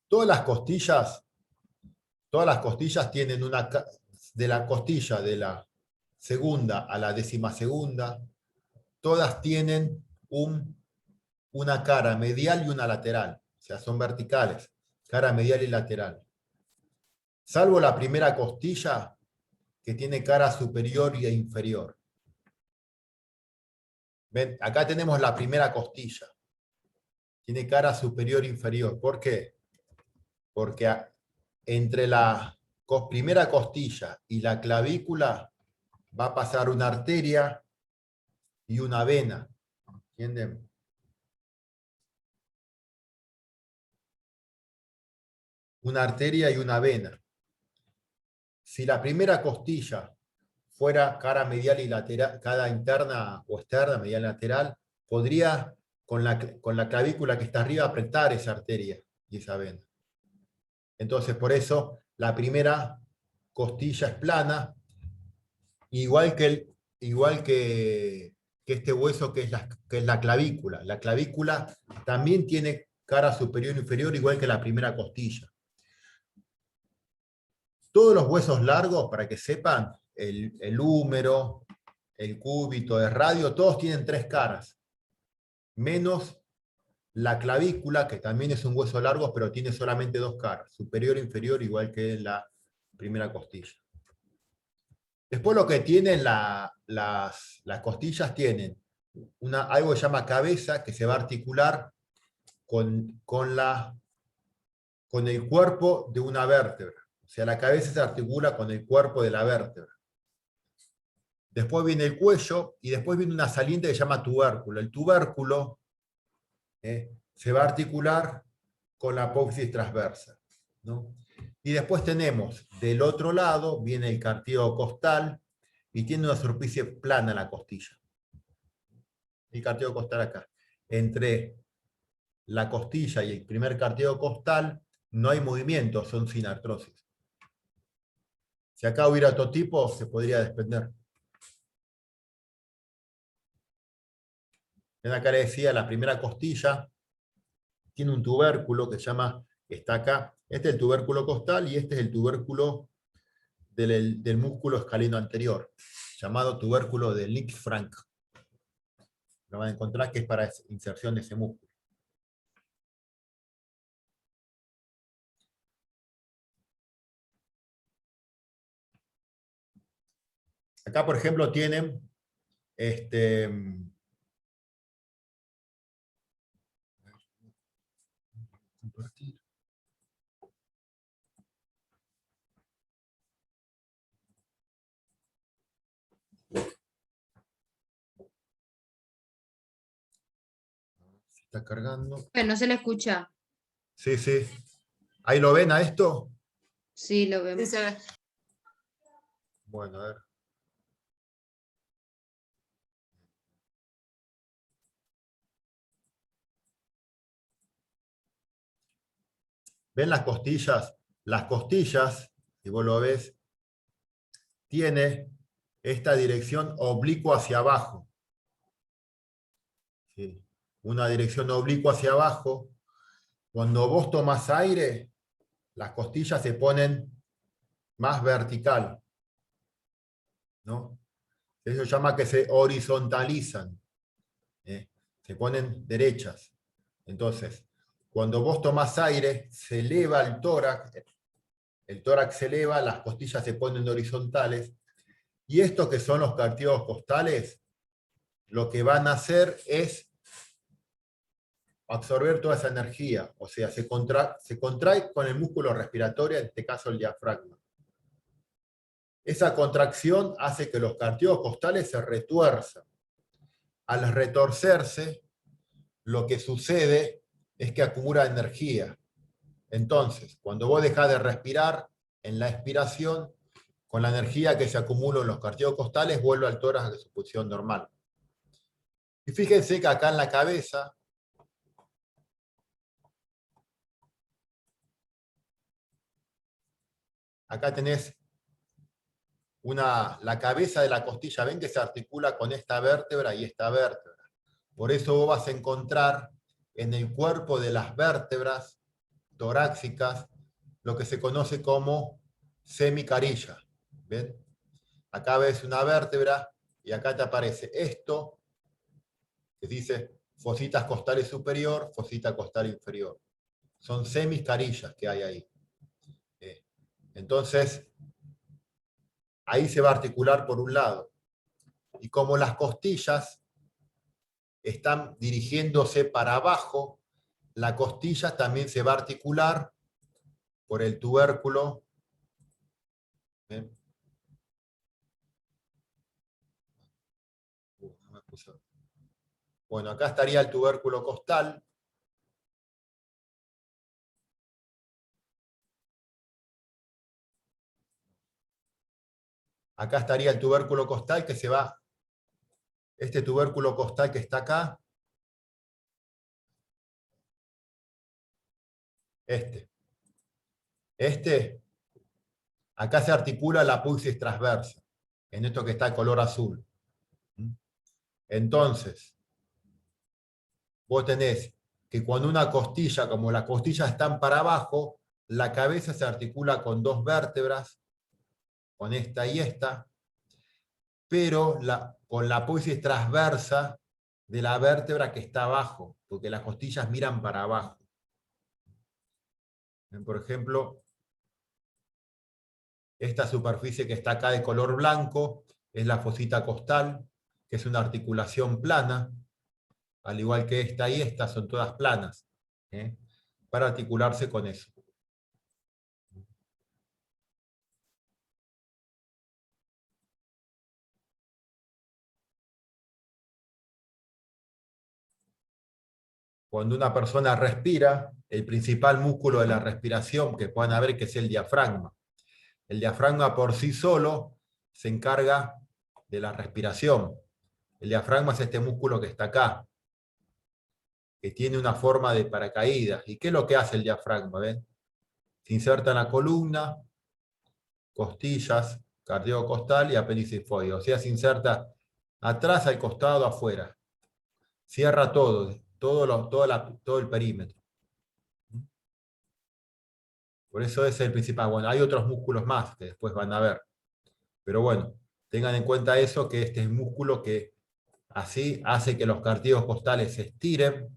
Speaker 1: Todas las costillas tienen de la costilla de la segunda a la 12ª, todas tienen una cara medial y una lateral. O sea, son verticales, cara medial y lateral. salvo la primera costilla, que tiene cara superior e inferior. ¿Ven? Acá tenemos la primera costilla. Tiene cara superior e inferior. ¿Por qué? Porque entre la primera costilla y la clavícula va a pasar una arteria y una vena. ¿Entienden? Una arteria y una vena. Si la primera costilla fuera cara medial y lateral, cara interna o externa, medial y lateral, podría con la clavícula que está arriba apretar esa arteria y esa vena. Entonces, por eso, la primera costilla es plana, igual que este hueso que es la clavícula. La clavícula también tiene cara superior e inferior, igual que la primera costilla. Todos los huesos largos, para que sepan, el húmero, el cúbito, el radio, todos tienen 3 caras, menos la clavícula, que también es un hueso largo, pero tiene solamente 2 caras, superior e inferior, igual que la primera costilla. Después lo que tienen las costillas tienen algo que se llama cabeza, que se va a articular con el cuerpo de una vértebra. O sea, la cabeza se articula con el cuerpo de la vértebra. Después viene el cuello y después viene una saliente que se llama tubérculo. El tubérculo se va a articular con la apófisis transversa, ¿no? Y después tenemos, del otro lado, viene el cartílago costal y tiene una superficie plana la costilla. El cartílago costal acá. Entre la costilla y el primer cartílago costal no hay movimiento, son sin artrosis. Si acá hubiera otro tipo, se podría desprender. Acá le decía, la primera costilla tiene un tubérculo que se llama, está acá, este es el tubérculo costal y este es el tubérculo del músculo escaleno anterior, llamado tubérculo de Lisfranc. Lo van a encontrar que es para inserción de ese músculo. Acá, por ejemplo, tienen compartir. Se está cargando.
Speaker 3: Pero no se le escucha.
Speaker 1: Sí, sí. ¿Ahí lo ven a esto?
Speaker 3: Sí, lo vemos.
Speaker 1: Bueno, a ver. ¿Ven las costillas? Las costillas, si vos lo ves, tiene esta dirección oblicua hacia abajo. ¿Sí? Una dirección oblicua hacia abajo. Cuando vos tomás aire, las costillas se ponen más vertical, ¿no? Eso llama que se horizontalizan, se ponen derechas. Entonces, cuando vos tomás aire, se eleva el tórax se eleva, las costillas se ponen horizontales, y estos que son los cartílagos costales, lo que van a hacer es absorber toda esa energía, o sea, se contrae con el músculo respiratorio, en este caso el diafragma. Esa contracción hace que los cartílagos costales se retuerzan. Al retorcerse, lo que sucede es que acumula energía. Entonces, cuando vos dejás de respirar, en la expiración, con la energía que se acumula en los cartílagos costales, vuelve al tórax a su posición normal. Y fíjense que acá en la cabeza, acá tenés la cabeza de la costilla, ven que se articula con esta vértebra y esta vértebra. Por eso vos vas a encontrar en el cuerpo de las vértebras torácicas lo que se conoce como semicarilla. ¿Ven? Acá ves una vértebra y acá te aparece esto, que dice fositas costales superior, fosita costal inferior. Son semicarillas que hay ahí. Entonces, ahí se va a articular por un lado. Y como las costillas están dirigiéndose para abajo, la costilla también se va a articular por el tubérculo. ¿Ven? Bueno, acá estaría el tubérculo costal. Acá estaría el tubérculo costal que se va, este tubérculo costal que está acá, acá se articula la apófisis transversa, en esto que está de color azul. Entonces, vos tenés que cuando una costilla, como las costillas están para abajo, la cabeza se articula con dos vértebras, con esta y esta, pero con la apófisis transversa de la vértebra que está abajo, porque las costillas miran para abajo. Por ejemplo, esta superficie que está acá de color blanco es la fosita costal, que es una articulación plana, al igual que esta y esta son todas planas, para articularse con eso. Cuando una persona respira, el principal músculo de la respiración que puedan ver que es el diafragma. El diafragma por sí solo se encarga de la respiración. El diafragma es este músculo que está acá, que tiene una forma de paracaídas. ¿Y qué es lo que hace el diafragma? ¿Ven? Se inserta en la columna, costillas, cardiocostal y apéndice tifoideo. O sea, se inserta atrás, al costado, afuera. Cierra todo el perímetro. Por eso es el principal. Bueno, hay otros músculos más que después van a ver. Pero bueno, tengan en cuenta eso, que este es el músculo que así hace que los cartílagos costales se estiren,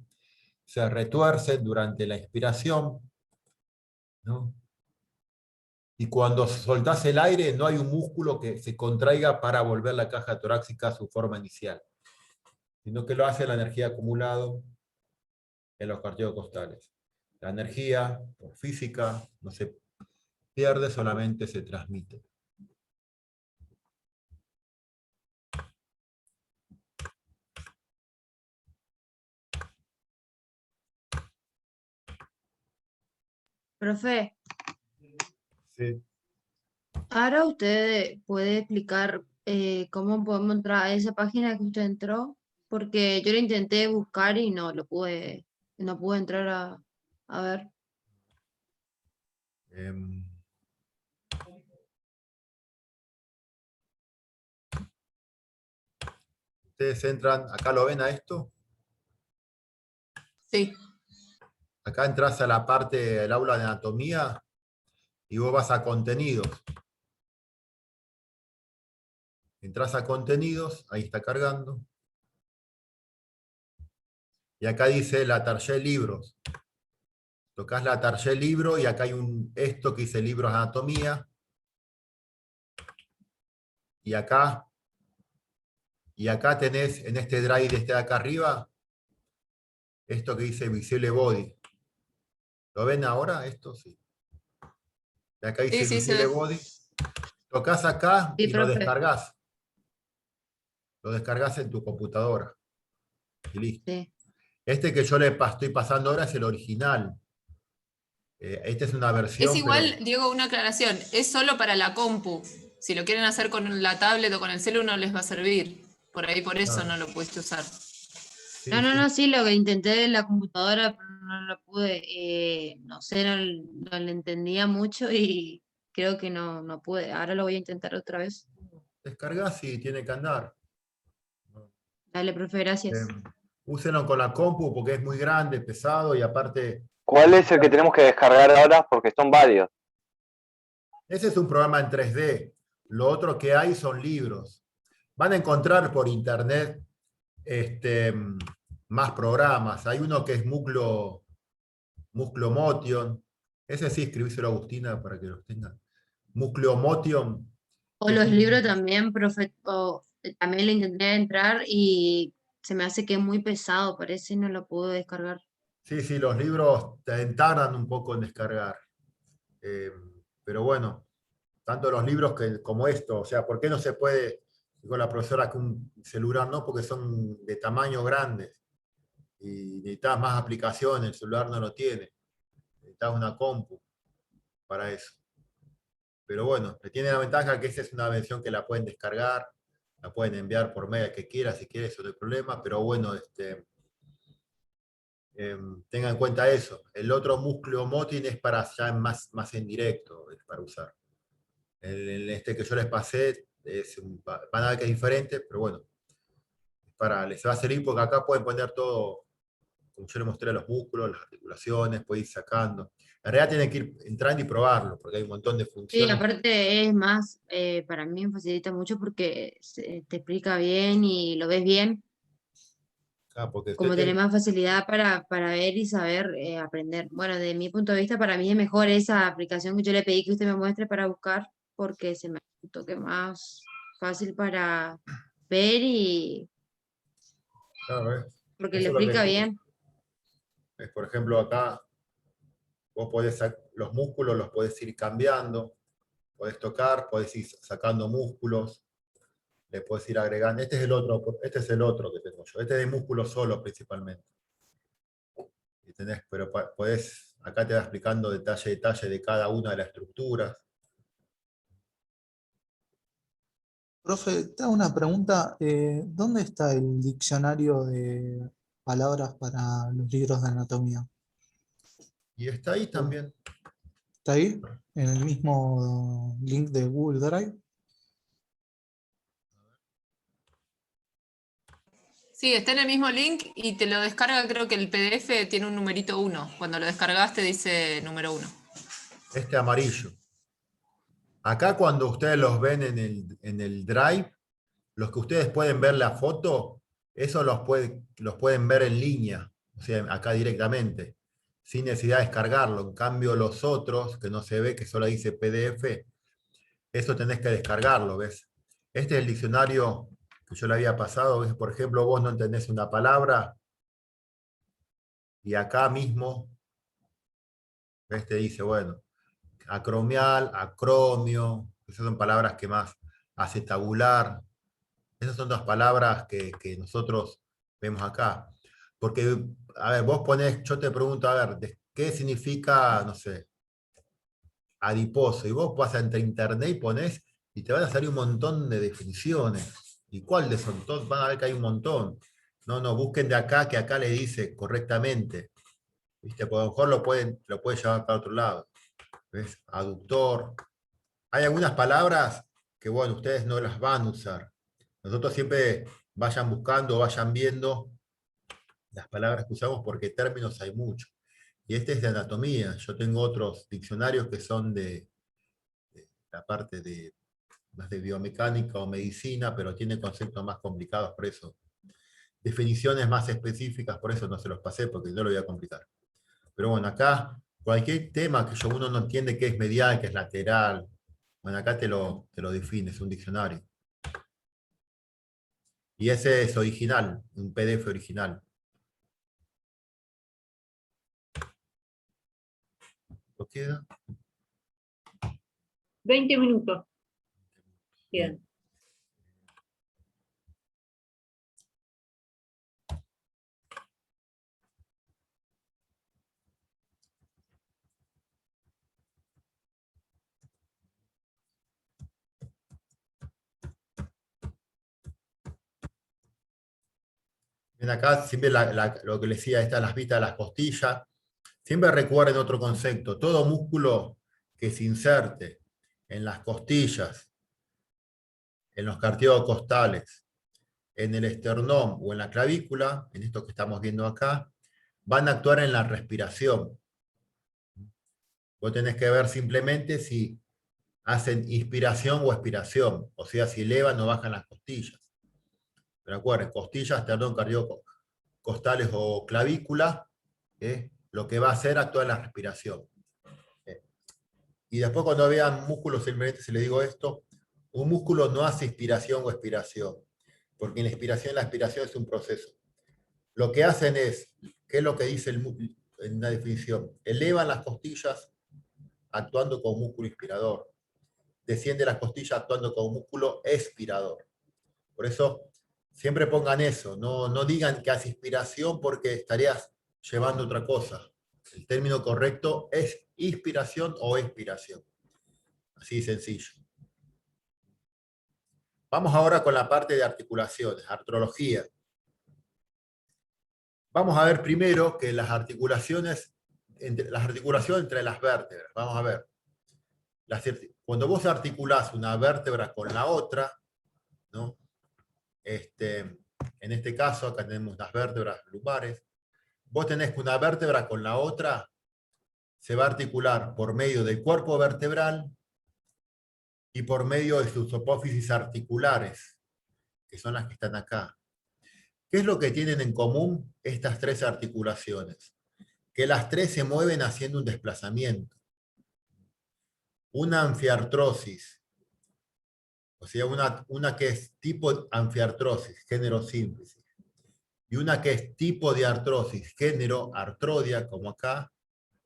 Speaker 1: se retuercen durante la inspiración, ¿no? Y cuando soltás el aire, no hay un músculo que se contraiga para volver la caja torácica a su forma inicial, sino que lo hace la energía acumulada en los cartílagos costales. La energía, por física, no se pierde, solamente se transmite.
Speaker 3: Profe,
Speaker 1: Sí.
Speaker 3: ahora usted puede explicar cómo podemos entrar a esa página que usted entró, porque yo lo intenté buscar y no pude entrar a ver.
Speaker 1: Em, Ustedes entran, acá lo ven a esto,
Speaker 7: Sí.
Speaker 1: acá entras a la parte del aula de anatomía y vos vas a contenidos. Entras a contenidos, ahí está cargando. Y acá dice la tarjeta libros. Tocás la tarjeta libro y acá hay esto que dice libros de anatomía. Y acá tenés en este drive de acá arriba, esto que dice Visible Body. ¿Lo ven ahora? Esto sí. Y acá dice
Speaker 7: Sí, se
Speaker 1: Visible
Speaker 7: ve.
Speaker 1: Body. Tocás acá
Speaker 3: Sí,
Speaker 1: y lo
Speaker 3: profe.
Speaker 1: descargás. Lo descargás en tu computadora. Y listo.
Speaker 3: Sí.
Speaker 1: Este que yo le estoy pasando ahora es el original. Esta es una versión,
Speaker 7: Es igual,
Speaker 1: pero
Speaker 7: Diego, una aclaración, es solo para la compu. Si lo quieren hacer con la tablet o con el celu no les va a servir. Por ahí por eso no lo pudiste usar.
Speaker 1: sí,
Speaker 3: No,
Speaker 1: sí.
Speaker 3: sí, lo que intenté en la computadora, pero no lo pude, no sé, no le entendía mucho y creo que no pude. Ahora lo voy a intentar otra vez.
Speaker 1: Descargás y tiene que andar.
Speaker 3: Dale, profe, gracias.
Speaker 1: Úsenlo con la compu porque es muy grande, pesado y aparte...
Speaker 6: ¿Cuál es el que tenemos que descargar ahora? Porque son varios.
Speaker 1: Ese es un programa en 3D. Lo otro que hay son libros. Van a encontrar por internet más programas. Hay uno que es Musclo Motion. Ese sí, escribíselo a Agustina para que los tenga. músculo motion.
Speaker 3: O los libros también, profe, también le intenté entrar y se me hace que es muy pesado, parece, y no lo puedo descargar.
Speaker 1: Sí, los libros tardan un poco en descargar. Pero bueno, tanto los libros como esto, o sea, ¿por qué no se puede, digo la profesora, que un celular no? Porque son de tamaño grande y necesitas más aplicaciones, el celular no lo tiene, necesitas una compu para eso. Pero bueno, le tiene la ventaja que esa es una versión que la pueden descargar, la pueden enviar por mail que quiera, si quiere, eso no hay problema, pero bueno, tengan en cuenta eso. El otro músculo motin es para ya más en directo, es para usar. Este que yo les pasé, van a ver que es diferente, pero bueno, les va a servir porque acá pueden poner todo, como yo les mostré, los músculos, las articulaciones, pueden ir sacando. En realidad tienen que ir entrando y probarlo, porque hay un montón de
Speaker 3: Sí,
Speaker 1: funciones.
Speaker 3: aparte es más, para mí me facilita mucho porque te explica bien y lo ves bien,
Speaker 1: Porque
Speaker 3: como tener más facilidad para ver y saber aprender. Bueno, de mi punto de vista, para mí es mejor esa aplicación que yo le pedí que usted me muestre para buscar, porque se me hace un toque más fácil para ver y
Speaker 1: claro,
Speaker 3: porque le
Speaker 1: eso es lo que
Speaker 3: explica
Speaker 1: tiene.
Speaker 3: bien.
Speaker 1: Por ejemplo, acá vos podés, los músculos los podés ir cambiando, podés tocar, podés ir sacando músculos, le podés ir agregando. Este es el otro que tengo yo. Este es de músculos solo principalmente. Pero podés, acá te va explicando detalle a detalle de cada una de las estructuras.
Speaker 8: Profe, te hago una pregunta. ¿Dónde está el diccionario de palabras para los libros de anatomía?
Speaker 1: Y está ahí también.
Speaker 8: ¿Está ahí? ¿En el mismo link de Google Drive?
Speaker 7: Sí, está en el mismo link y te lo descarga, creo que el PDF tiene un numerito 1. Cuando lo descargaste dice número 1.
Speaker 1: Este amarillo. Acá cuando ustedes los ven en el Drive, los que ustedes pueden ver la foto, eso los pueden ver en línea, o sea, acá directamente, sin necesidad de descargarlo. En cambio, los otros, que no se ve, que solo dice PDF, eso tenés que descargarlo, ¿ves? Este es el diccionario que yo le había pasado, ¿ves? Por ejemplo, vos no entendés una palabra, y acá mismo, ¿ves? Te dice, bueno, acromial, acromio, esas son palabras que más, acetabular. Esas son las palabras que nosotros vemos acá. Porque, a ver, vos ponés, yo te pregunto, a ver, ¿qué significa, no sé, adiposo? Y vos vas entre internet y ponés, y te van a salir un montón de definiciones. ¿Y cuáles son? Todos van a ver que hay un montón. No, busquen de acá, que acá le dice correctamente. ¿Viste? Porque a lo mejor lo pueden llevar para otro lado. ¿Ves? Aductor. Hay algunas palabras que, bueno, ustedes no las van a usar. Nosotros siempre vayan buscando, vayan viendo las palabras que usamos porque términos hay muchos. Y este es de anatomía. Yo tengo otros diccionarios que son de la parte más de biomecánica o medicina, pero tienen conceptos más complicados, por eso. Definiciones más específicas, por eso no se los pasé, porque no lo voy a complicar. Pero bueno, acá, cualquier tema que uno no entiende qué es medial, qué es lateral, bueno, acá te lo define, es un diccionario. Y ese es original, un PDF original. ¿Lo queda?
Speaker 5: 20 minutos. Bien.
Speaker 1: Ven acá, siempre lo que les decía, estas las vistas de las costillas. Siempre recuerden otro concepto. Todo músculo que se inserte en las costillas, en los cartílagos costales, en el esternón o en la clavícula, en esto que estamos viendo acá, van a actuar en la respiración. Vos tenés que ver simplemente si hacen inspiración o expiración, o sea, si elevan o bajan las costillas. Pero acuérdense, costillas, esternón, cartílagos costales o clavícula, lo que va a hacer actuar en la respiración. Y después cuando vean músculos, simplemente si les digo esto, un músculo no hace inspiración o expiración, porque en la inspiración y la expiración es un proceso. Lo que hacen es, ¿qué es lo que dice en una definición? Elevan las costillas actuando como músculo inspirador. Desciende las costillas actuando como músculo expirador. Por eso, siempre pongan eso. No digan que hace inspiración porque estarías llevando otra cosa. El término correcto es inspiración o expiración. Así de sencillo. Vamos ahora con la parte de articulaciones, artrología. Vamos a ver primero que las articulaciones entre las vértebras. Vamos a ver. Cuando vos articulás una vértebra con la otra, ¿no? En este caso, acá tenemos las vértebras lumbares. Vos tenés que una vértebra con la otra se va a articular por medio del cuerpo vertebral y por medio de sus apófisis articulares, que son las que están acá. ¿Qué es lo que tienen en común estas tres articulaciones? Que las tres se mueven haciendo un desplazamiento. Una anfiartrosis, o sea, una que es tipo anfiartrosis, género sínfisis, y una que es tipo de artrosis, género artrodia, como acá,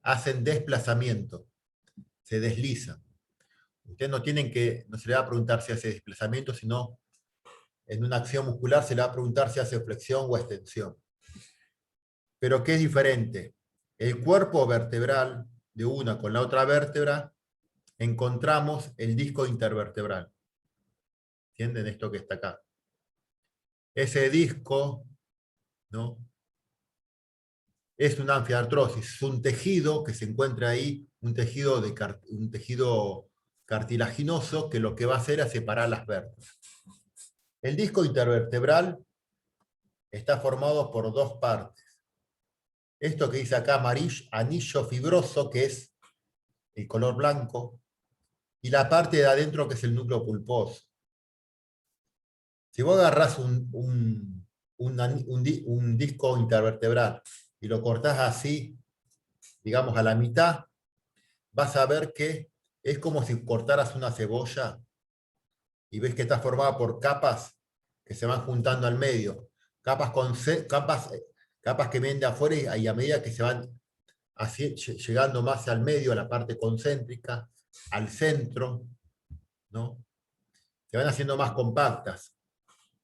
Speaker 1: hacen desplazamiento, se deslizan. Ustedes no se le va a preguntar si hace desplazamiento, sino en una acción muscular se le va a preguntar si hace flexión o extensión. Pero ¿qué es diferente? El cuerpo vertebral de una con la otra vértebra, encontramos el disco intervertebral. ¿Entienden esto que está acá? Ese disco, ¿no? Es una anfiartrosis, es un tejido que se encuentra ahí, un tejido cartilaginoso que lo que va a hacer es separar las vértebras. El disco intervertebral está formado por dos partes. Esto que dice acá amarillo, anillo fibroso, que es el color blanco, y la parte de adentro que es el núcleo pulposo. Si vos agarrás un disco intervertebral y lo cortás así, digamos a la mitad, vas a ver que es como si cortaras una cebolla y ves que está formada por capas que se van juntando al medio, capas que vienen de afuera y a medida que se van llegando más al medio, a la parte concéntrica, al centro, ¿no? Se van haciendo más compactas.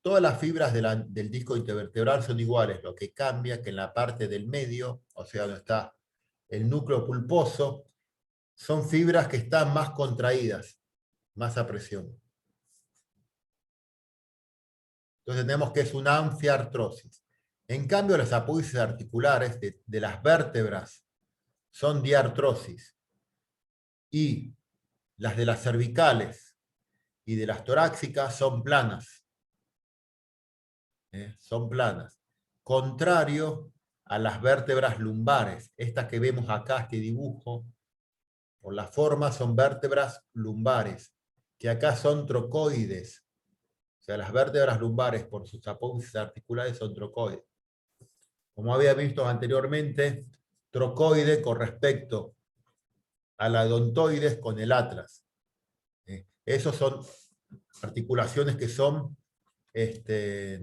Speaker 1: Todas las fibras del disco intervertebral son iguales, lo que cambia que en la parte del medio, o sea, donde está el núcleo pulposo, son fibras que están más contraídas, más a presión. Entonces tenemos que es una anfiartrosis. En cambio, las apófisis articulares de las vértebras son diartrosis. Y las de las cervicales y de las torácicas son planas. Son planas. Contrario a las vértebras lumbares. Estas que vemos acá, este dibujo, por la forma son vértebras lumbares, que acá son trocoides. O sea, las vértebras lumbares por sus apófisis articulares son trocoides. Como había visto anteriormente, trocoide con respecto a la odontoides con el atlas. Esos son articulaciones que son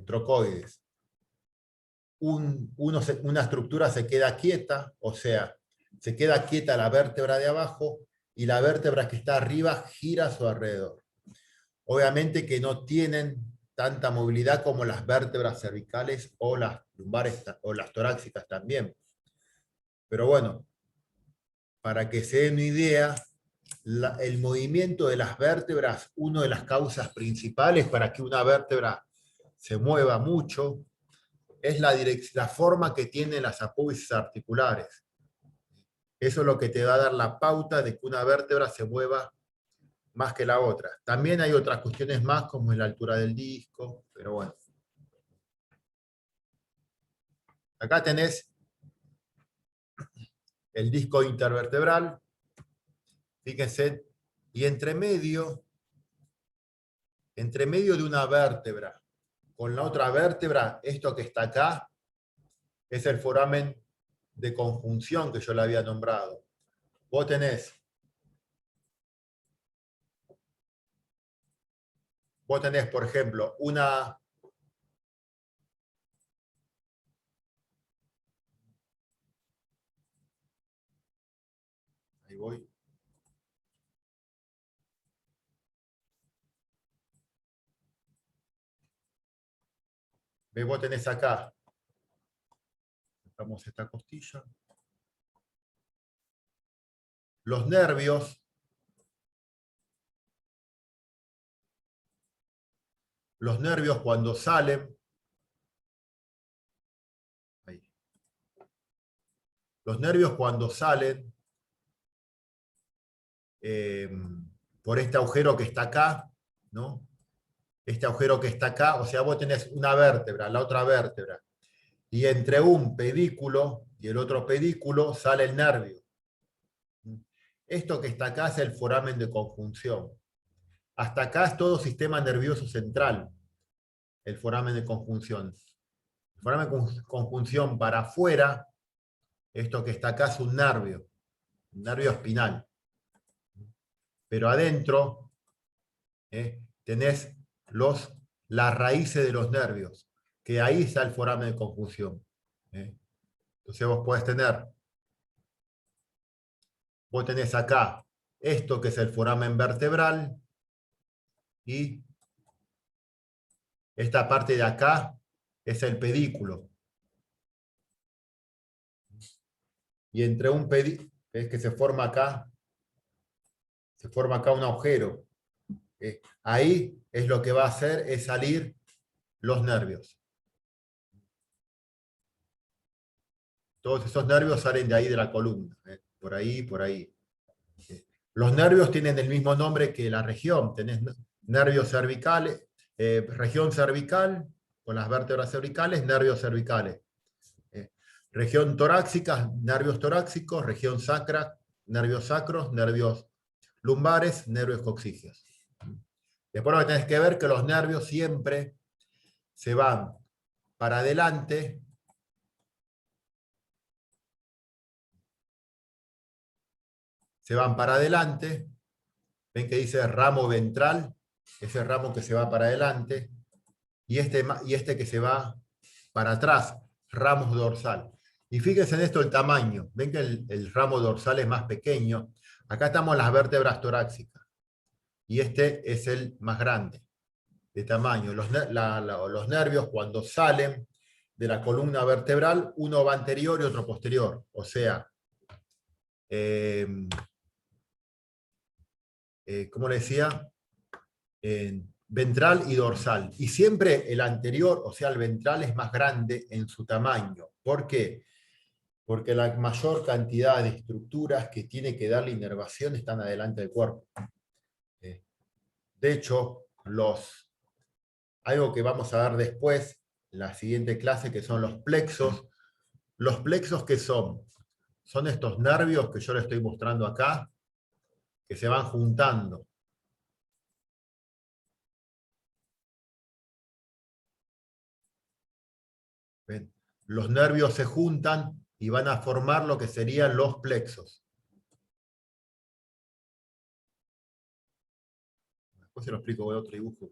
Speaker 1: trocoides. Una estructura se queda quieta, o sea, se queda quieta la vértebra de abajo y la vértebra que está arriba gira a su alrededor. Obviamente que no tienen tanta movilidad como las vértebras cervicales o las lumbares o las torácicas también. Pero bueno, para que se den una idea, el movimiento de las vértebras, una de las causas principales para que una vértebra se mueva mucho, es la forma que tienen las apófisis articulares. Eso es lo que te va a dar la pauta de que una vértebra se mueva más que la otra. También hay otras cuestiones más, como es la altura del disco, pero bueno. Acá tenés el disco intervertebral, fíjense, y entre medio de una vértebra con la otra vértebra, esto que está acá, es el foramen de conjunción que yo le había nombrado. Vos tenés vos tenés, por ejemplo, una... Ahí voy. ¿Ves? Vos tenés acá. Sacamos esta costilla. Los nervios. Los nervios cuando salen. Ahí. Los nervios cuando salen por este agujero que está acá, ¿no? Este agujero que está acá, o sea, vos tenés una vértebra, la otra vértebra, y entre un pedículo y el otro pedículo sale el nervio. Esto que está acá es el foramen de conjunción. Hasta acá es todo sistema nervioso central, el foramen de conjunción. El foramen de conjunción para afuera, esto que está acá es un nervio espinal. Pero adentro tenés las raíces de los nervios, que ahí está el foramen de conjunción. Entonces vos tenés acá esto que es el foramen vertebral, y esta parte de acá es el pedículo. Y entre un pedículo, ¿ves que se forma acá? Se forma acá un agujero. Ahí es lo que va a hacer es salir los nervios. Todos esos nervios salen de ahí de la columna. Por ahí, por ahí. Los nervios tienen el mismo nombre que la región. Tenés nervios cervicales, región cervical, con las vértebras cervicales, nervios cervicales. Región torácica, nervios torácicos, región sacra, nervios sacros, nervios lumbares, nervios coxígeos. Después lo que tenés que ver que los nervios siempre se van para adelante ven que dice ramo ventral, ese ramo que se va para adelante, y este que se va para atrás, ramos dorsal. Y fíjense en esto el tamaño, ven que el ramo dorsal es más pequeño, acá estamos en las vértebras torácicas, y este es el más grande, de tamaño. Los nervios cuando salen de la columna vertebral, uno va anterior y otro posterior, o sea, ¿cómo le decía? Ventral y dorsal. Y siempre el anterior, o sea, el ventral es más grande en su tamaño. ¿Por qué? Porque la mayor cantidad de estructuras que tiene que dar la inervación están adelante del cuerpo. De hecho, algo que vamos a ver después, en la siguiente clase, que son los plexos. ¿Los plexos qué son? Son estos nervios que yo les estoy mostrando acá, que se van juntando. ¿Ven? Los nervios se juntan y van a formar lo que serían los plexos. Después se lo explico, voy a otro dibujo.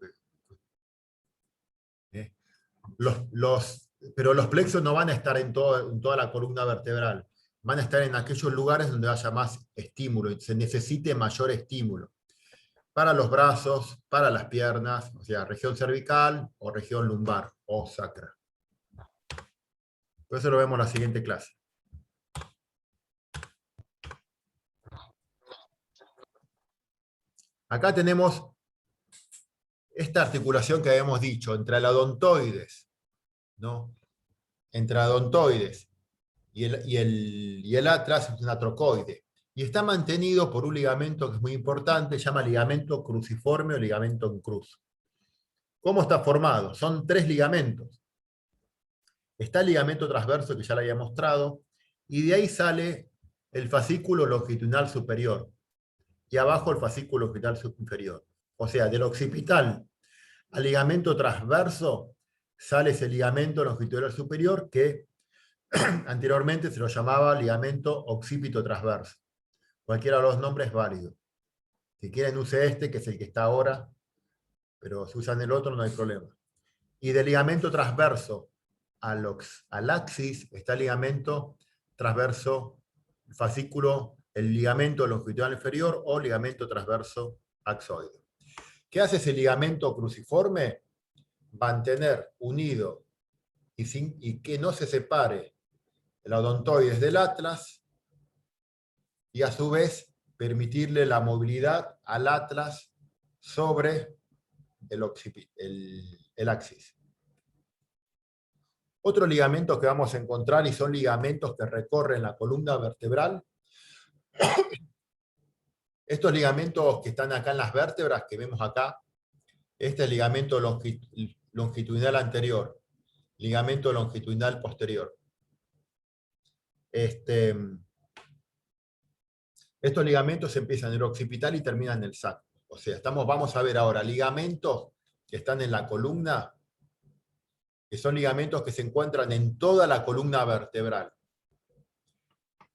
Speaker 1: Pero los plexos no van a estar en toda la columna vertebral. Van a estar en aquellos lugares donde haya más estímulo y se necesite mayor estímulo. Para los brazos, para las piernas, o sea, región cervical o región lumbar o sacra. Por eso lo vemos en la siguiente clase. Acá tenemos esta articulación que habíamos dicho entre el odontoides, ¿no? Entre odontoides y el atras es un atrocoide. Y está mantenido por un ligamento que es muy importante, se llama ligamento cruciforme o ligamento en cruz. ¿Cómo está formado? Son 3 ligamentos. Está el ligamento transverso que ya le había mostrado, y de ahí sale el fascículo longitudinal superior, y abajo el fascículo longitudinal inferior. O sea, del occipital al ligamento transverso sale ese ligamento longitudinal superior que anteriormente se lo llamaba ligamento occipito transverso. Cualquiera de los nombres es válido. Si quieren use este, que es el que está ahora, pero si usan el otro no hay problema. Y del ligamento transverso al axis está el ligamento transverso, el fascículo, el ligamento longitudinal inferior o ligamento transverso axoide. ¿Qué hace ese ligamento cruciforme? Mantener unido y que no se separe el odontoides del atlas, y a su vez permitirle la movilidad al atlas sobre el axis. Otros ligamentos que vamos a encontrar, y son ligamentos que recorren la columna vertebral. Estos ligamentos que están acá en las vértebras, que vemos acá, este es el ligamento longitudinal anterior, ligamento longitudinal posterior. Estos ligamentos empiezan en el occipital y terminan en el sacro. O sea, vamos a ver ahora ligamentos que están en la columna, que son ligamentos que se encuentran en toda la columna vertebral.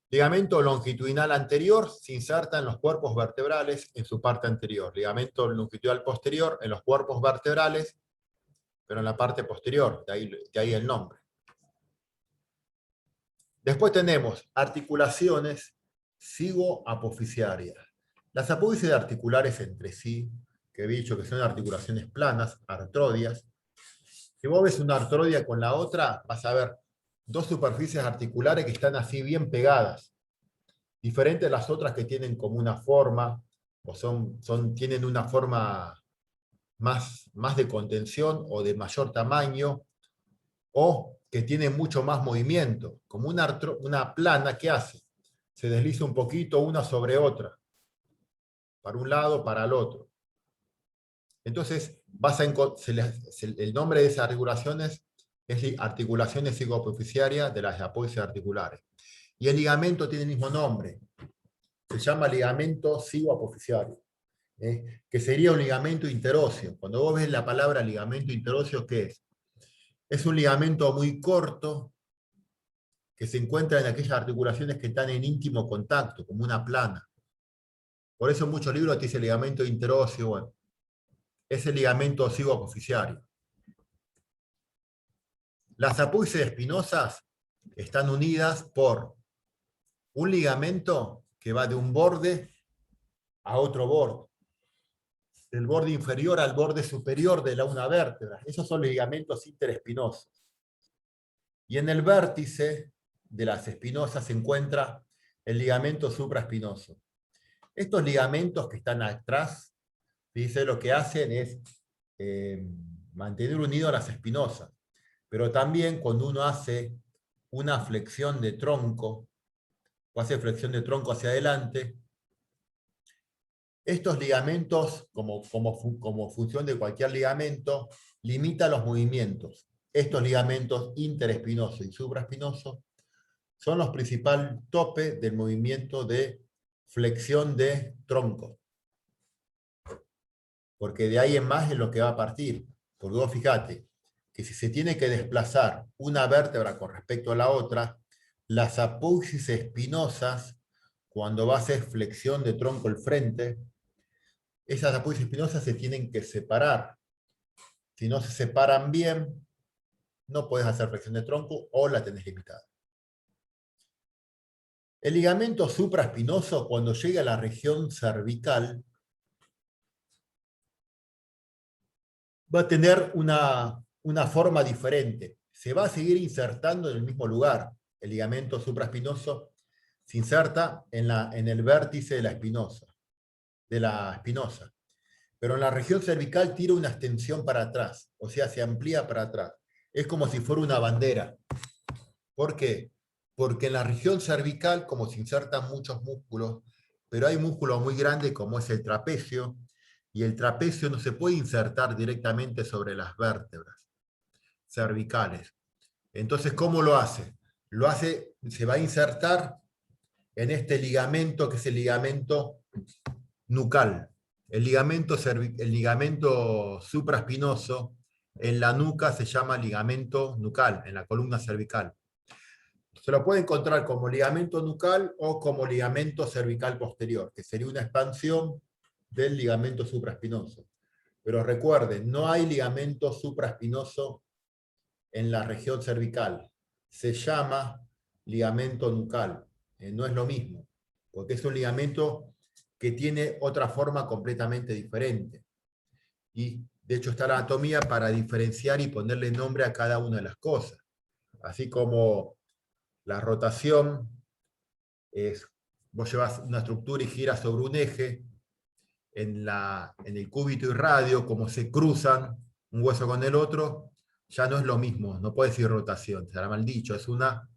Speaker 1: Ligamento longitudinal anterior se inserta en los cuerpos vertebrales en su parte anterior. Ligamento longitudinal posterior en los cuerpos vertebrales, pero en la parte posterior, de ahí el nombre. Después tenemos articulaciones cigoapofisiarias. Las apófisis articulares entre sí, que he dicho que son articulaciones planas, artrodias. Si vos ves una artrodia con la otra, vas a ver dos superficies articulares que están así bien pegadas. Diferentes de las otras que tienen como una forma, o tienen una forma más de contención o de mayor tamaño, o que tienen mucho más movimiento. Como una plana, ¿qué hace? Se desliza un poquito una sobre otra, para un lado, para el otro. Entonces, el nombre de esas articulaciones es articulaciones cigoapofisiarias de las apófisis articulares. Y el ligamento tiene el mismo nombre, se llama ligamento cigoapofisiario, que sería un ligamento interóseo. Cuando vos ves la palabra ligamento interóseo, ¿qué es? Es un ligamento muy corto, que se encuentra en aquellas articulaciones que están en íntimo contacto, como una plana. Por eso en muchos libros te dice ligamento interóseo, bueno, es el ligamento cigoapofisiario. Las apófisis espinosas están unidas por un ligamento que va de un borde a otro borde, del borde inferior al borde superior de una vértebra. Esos son los ligamentos interespinosos. Y en el vértice de las espinosas se encuentra el ligamento supraespinoso. Estos ligamentos que están atrás, dice, lo que hacen es mantener unido las espinosas. Pero también cuando uno hace una flexión de tronco, o hace flexión de tronco hacia adelante, estos ligamentos, como función de cualquier ligamento, limitan los movimientos. Estos ligamentos interespinosos y supraespinosos son los principales topes del movimiento de flexión de tronco. Porque de ahí en más es lo que va a partir. Porque vos fíjate que si se tiene que desplazar una vértebra con respecto a la otra, las apófisis espinosas, cuando va a hacer flexión de tronco al frente, esas apófisis espinosas se tienen que separar. Si no se separan bien, no puedes hacer flexión de tronco o la tenés limitada. El ligamento supraespinoso, cuando llega a la región cervical, va a tener una forma diferente. Se va a seguir insertando en el mismo lugar. El ligamento supraespinoso se inserta en el vértice de la espinosa. Pero en la región cervical tira una extensión para atrás, o sea, se amplía para atrás. Es como si fuera una bandera. ¿Por qué? Porque en la región cervical, como se insertan muchos músculos, pero hay músculos muy grandes como es el trapecio, y el trapecio no se puede insertar directamente sobre las vértebras cervicales. Entonces, ¿cómo lo hace? Se va a insertar en este ligamento que es el ligamento nucal. El ligamento supraespinoso en la nuca se llama ligamento nucal, en la columna cervical. Se lo puede encontrar como ligamento nucal o como ligamento cervical posterior, que sería una expansión del ligamento supraespinoso. Pero recuerden, no hay ligamento supraespinoso en la región cervical. Se llama ligamento nucal. No es lo mismo, porque es un ligamento que tiene otra forma completamente diferente. Y de hecho está la anatomía para diferenciar y ponerle nombre a cada una de las cosas. Así como la rotación es, vos llevas una estructura y giras sobre un eje, en el cúbito y radio, como se cruzan un hueso con el otro, ya no es lo mismo, no puede decir rotación, será mal dicho, es una,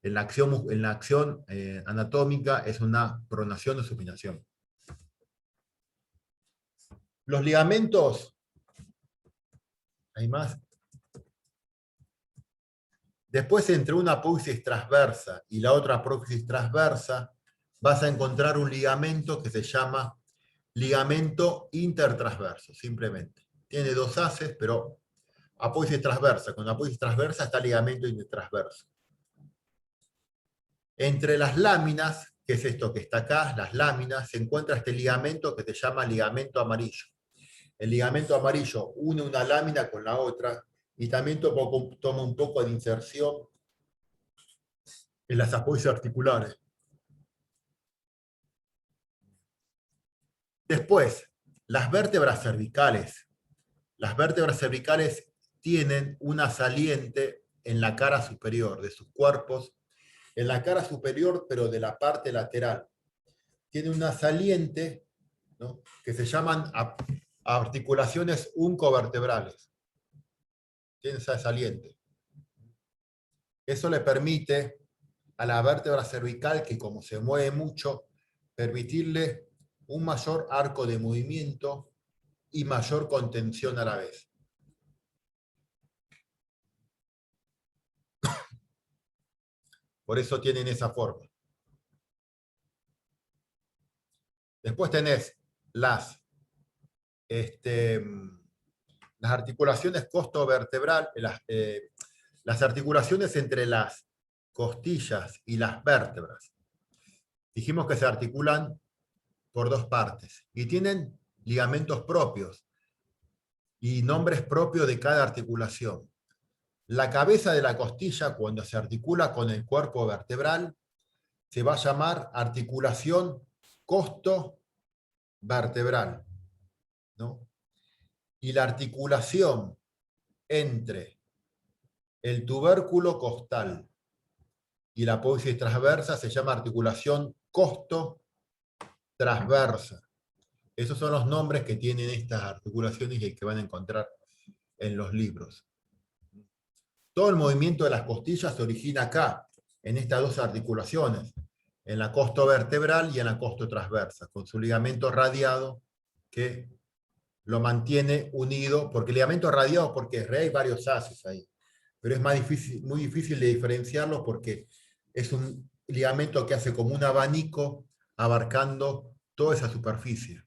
Speaker 1: en la acción anatómica es una pronación o supinación. Los ligamentos, ¿hay más? Después, entre una apófisis transversa y la otra apófisis transversa, vas a encontrar un ligamento que se llama ligamento intertransverso, simplemente. Tiene dos haces, pero apófisis transversa. Con apófisis transversa está ligamento intertransverso. Entre las láminas, que es esto que está acá, las láminas, se encuentra este ligamento que se llama ligamento amarillo. El ligamento amarillo une una lámina con la otra y también toma un poco de inserción en las apófisis articulares. Después, las vértebras cervicales. Las vértebras cervicales tienen una saliente en la cara superior de sus cuerpos, en la cara superior, pero de la parte lateral. Tiene una saliente, ¿no?, que se llaman articulaciones uncovertebrales. Tiene esa saliente. Eso le permite a la vértebra cervical, que como se mueve mucho, permitirle un mayor arco de movimiento y mayor contención a la vez. Por eso tienen esa forma. Después tenés las articulaciones costovertebral, las articulaciones entre las costillas y las vértebras. Dijimos que se articulan por dos partes y tienen ligamentos propios y nombres propios de cada articulación. La cabeza de la costilla, cuando se articula con el cuerpo vertebral, se va a llamar articulación costovertebral, ¿no? Y la articulación entre el tubérculo costal y la apófisis transversa se llama articulación costotransversa. Esos son los nombres que tienen estas articulaciones y que van a encontrar en los libros. Todo el movimiento de las costillas se origina acá, en estas dos articulaciones, en la costovertebral y en la costotransversa, con su ligamento radiado que lo mantiene unido, porque el ligamento radiado, porque hay varios haces ahí, pero es muy difícil de diferenciarlos porque es un ligamento que hace como un abanico abarcando toda esa superficie.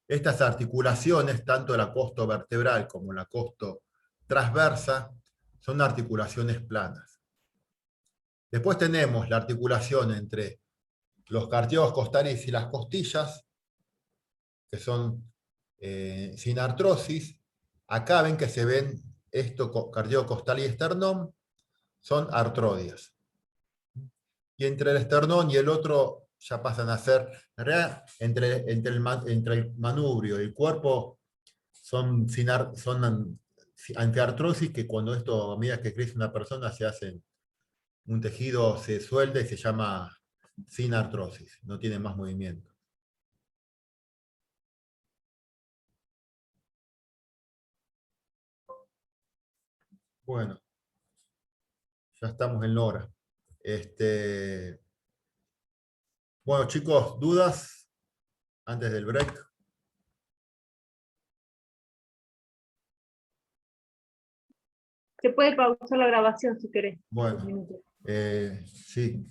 Speaker 1: Estas articulaciones, tanto la costovertebral como la costotransversa, son articulaciones planas. Después tenemos la articulación entre los cartílagos costales y las costillas, que son sin artrosis. Acá ven que se ven esto, cartílago costal y esternón, son artrodias. Y entre el esternón y el otro ya pasan a ser, en realidad, entre el manubrio y el cuerpo son antiartrosis, que cuando esto, a medida que crece una persona, se hace un tejido, se suelta y se llama sin artrosis, no tiene más movimiento. Bueno, ya estamos en la hora. Bueno, chicos, ¿dudas antes del break?
Speaker 5: Se puede pausar la grabación si querés.
Speaker 1: Bueno,
Speaker 5: Un minuto.
Speaker 1: sí.